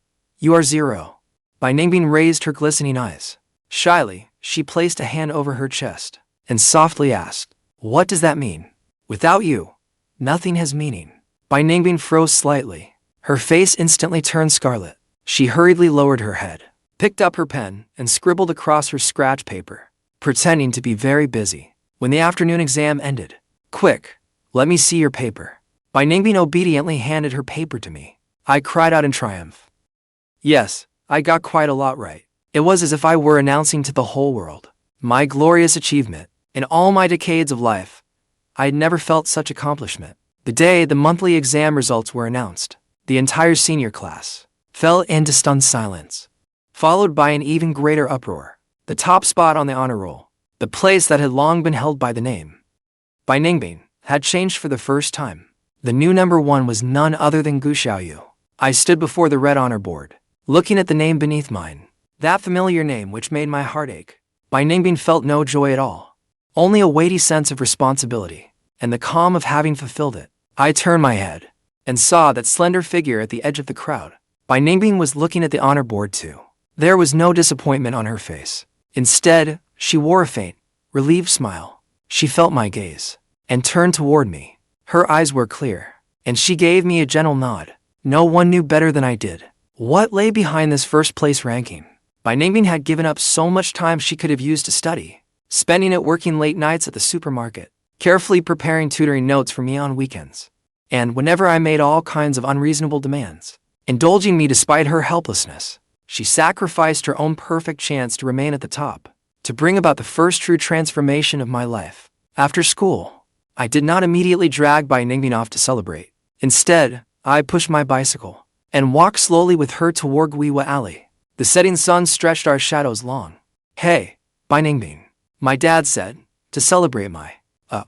You are 0. Bai Ningbing raised her glistening eyes. Shyly, she placed a hand over her chest and softly asked, What does that mean? Without you, nothing has meaning. Bai Ningbing froze slightly. Her face instantly turned scarlet. She hurriedly lowered her head, picked up her pen, and scribbled across her scratch paper, pretending to be very busy. When the afternoon exam ended, Quick, let me see your paper. Bai Ningbing obediently handed her paper to me. I cried out in triumph. Yes, I got quite a lot right. It was as if I were announcing to the whole world my glorious achievement. In all my decades of life, I had never felt such accomplishment. The day the monthly exam results were announced, the entire senior class fell into stunned silence, followed by an even greater uproar. The top spot on the honor roll, the place that had long been held by the name Bai Ningbing, had changed for the first time. The new number 1 was none other than Xiaoyu. I stood before the red honor board, looking at the name beneath mine, that familiar name which made my heart ache. Bai Ningbing felt no joy at all, only a weighty sense of responsibility and the calm of having fulfilled it. I turned my head and saw that slender figure at the edge of the crowd. Bai Ningbing was looking at the honor board too. There was no disappointment on her face. Instead, she wore a faint, relieved smile. She felt my gaze and turned toward me. Her eyes were clear, and she gave me a gentle nod. No one knew better than I did what lay behind this first-place ranking. Bai Ningbing had given up so much time she could have used to study, spending it working late nights at the supermarket, carefully preparing tutoring notes for me on weekends, and whenever I made all kinds of unreasonable demands, indulging me despite her helplessness. She sacrificed her own perfect chance to remain at the top, to bring about the first true transformation of my life. After school, I did not immediately drag Bai Ningbing off to celebrate. Instead, I pushed my bicycle and walked slowly with her toward Guiwa Alley. The setting sun stretched our shadows long. Hey, Bai Ningbing, my dad said, to celebrate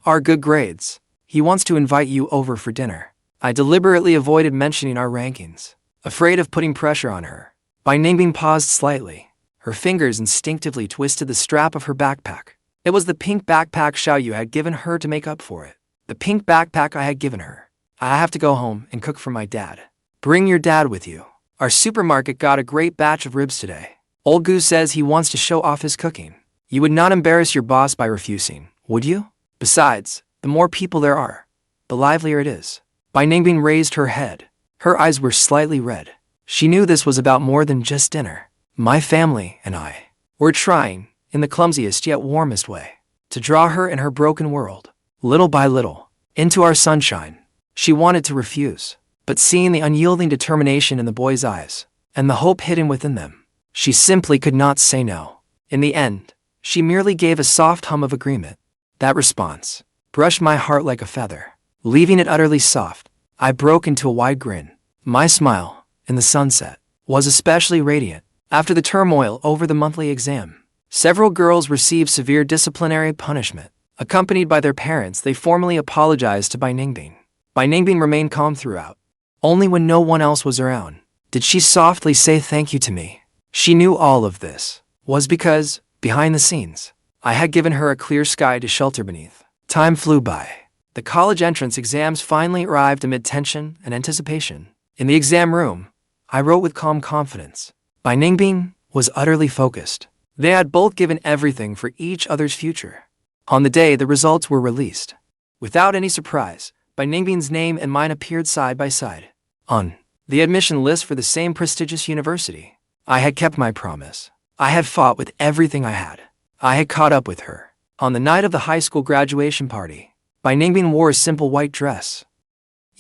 our good grades, he wants to invite you over for dinner. I deliberately avoided mentioning our rankings, afraid of putting pressure on her. Bai Ningbing paused slightly. Her fingers instinctively twisted the strap of her backpack. It was the pink backpack Xiaoyu had given her to make up for it. The pink backpack I had given her. I have to go home and cook for my dad. Bring your dad with you. Our supermarket got a great batch of ribs today. Old Gu says he wants to show off his cooking. You would not embarrass your boss by refusing, would you? Besides, the more people there are, the livelier it is. Bai Ningbing raised her head. Her eyes were slightly red. She knew this was about more than just dinner. My family and I were trying, in the clumsiest yet warmest way, to draw her and her broken world, little by little, into our sunshine. She wanted to refuse, but seeing the unyielding determination in the boy's eyes, and the hope hidden within them, she simply could not say no. In the end, she merely gave a soft hum of agreement. That response brushed my heart like a feather, leaving it utterly soft. I broke into a wide grin. My smile, in the sunset, was especially radiant. After the turmoil over the monthly exam, several girls received severe disciplinary punishment. Accompanied by their parents, they formally apologized to Bai Ningbing. Bai Ningbing remained calm throughout. Only when no one else was around did she softly say thank you to me. She knew all of this was because, behind the scenes, I had given her a clear sky to shelter beneath. Time flew by. The college entrance exams finally arrived amid tension and anticipation. In the exam room, I wrote with calm confidence. Bai Ningbing was utterly focused. They had both given everything for each other's future. On the day the results were released, without any surprise, Bai Ningbing's name and mine appeared side by side on the admission list for the same prestigious university. I had kept my promise. I had fought with everything I had. I had caught up with her. On the night of the high school graduation party, Bai Ningbing wore a simple white dress.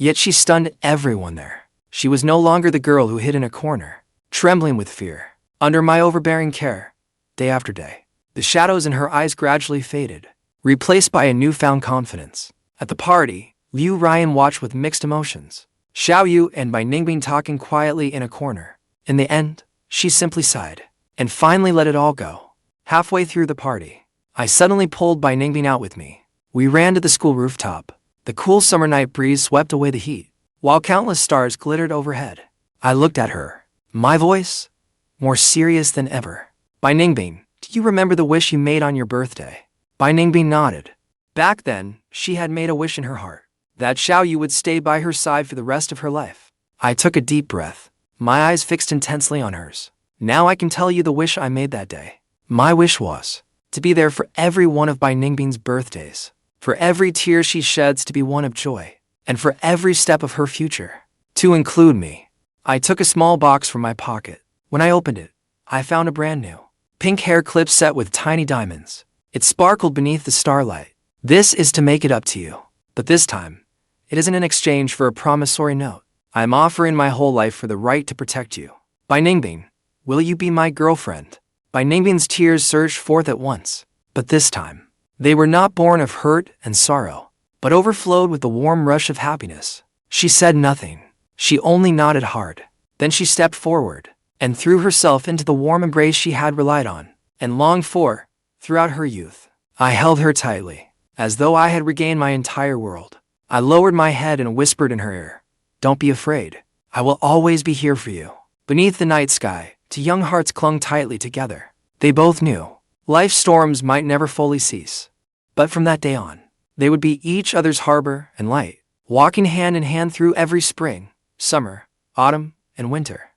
Yet she stunned everyone there. She was no longer the girl who hid in a corner, trembling with fear, under my overbearing care. Day after day, the shadows in her eyes gradually faded, replaced by a newfound confidence. At the party, Liu Ryan watched with mixed emotions, Xiaoyu and my Ningbing talking quietly in a corner. In the end, she simply sighed, and finally let it all go. Halfway through the party, I suddenly pulled by Ningbing out with me. We ran to the school rooftop. The cool summer night breeze swept away the heat, while countless stars glittered overhead. I looked at her, my voice more serious than ever. Bai Ningbing, do you remember the wish you made on your birthday? Bai Ningbing nodded. Back then, she had made a wish in her heart, that Xiaoyu would stay by her side for the rest of her life. I took a deep breath, my eyes fixed intensely on hers. Now I can tell you the wish I made that day. My wish was to be there for every one of Bai Ningbing's birthdays, for every tear she sheds to be one of joy, and for every step of her future, to include me. I took a small box from my pocket. When I opened it, I found a brand new pink hair clip set with tiny diamonds. It sparkled beneath the starlight. This is to make it up to you. But this time, it isn't in exchange for a promissory note. I am offering my whole life for the right to protect you. Bai Ningbing, will you be my girlfriend? Bai Ningbing's tears surged forth at once. But this time, they were not born of hurt and sorrow, but overflowed with the warm rush of happiness. She said nothing. She only nodded hard. Then she stepped forward and threw herself into the warm embrace she had relied on and longed for throughout her youth. I held her tightly, as though I had regained my entire world. I lowered my head and whispered in her ear, "Don't be afraid. I will always be here for you." Beneath the night sky, two young hearts clung tightly together. They both knew life's storms might never fully cease, but from that day on, they would be each other's harbor and light, walking hand in hand through every spring, summer, autumn, and winter.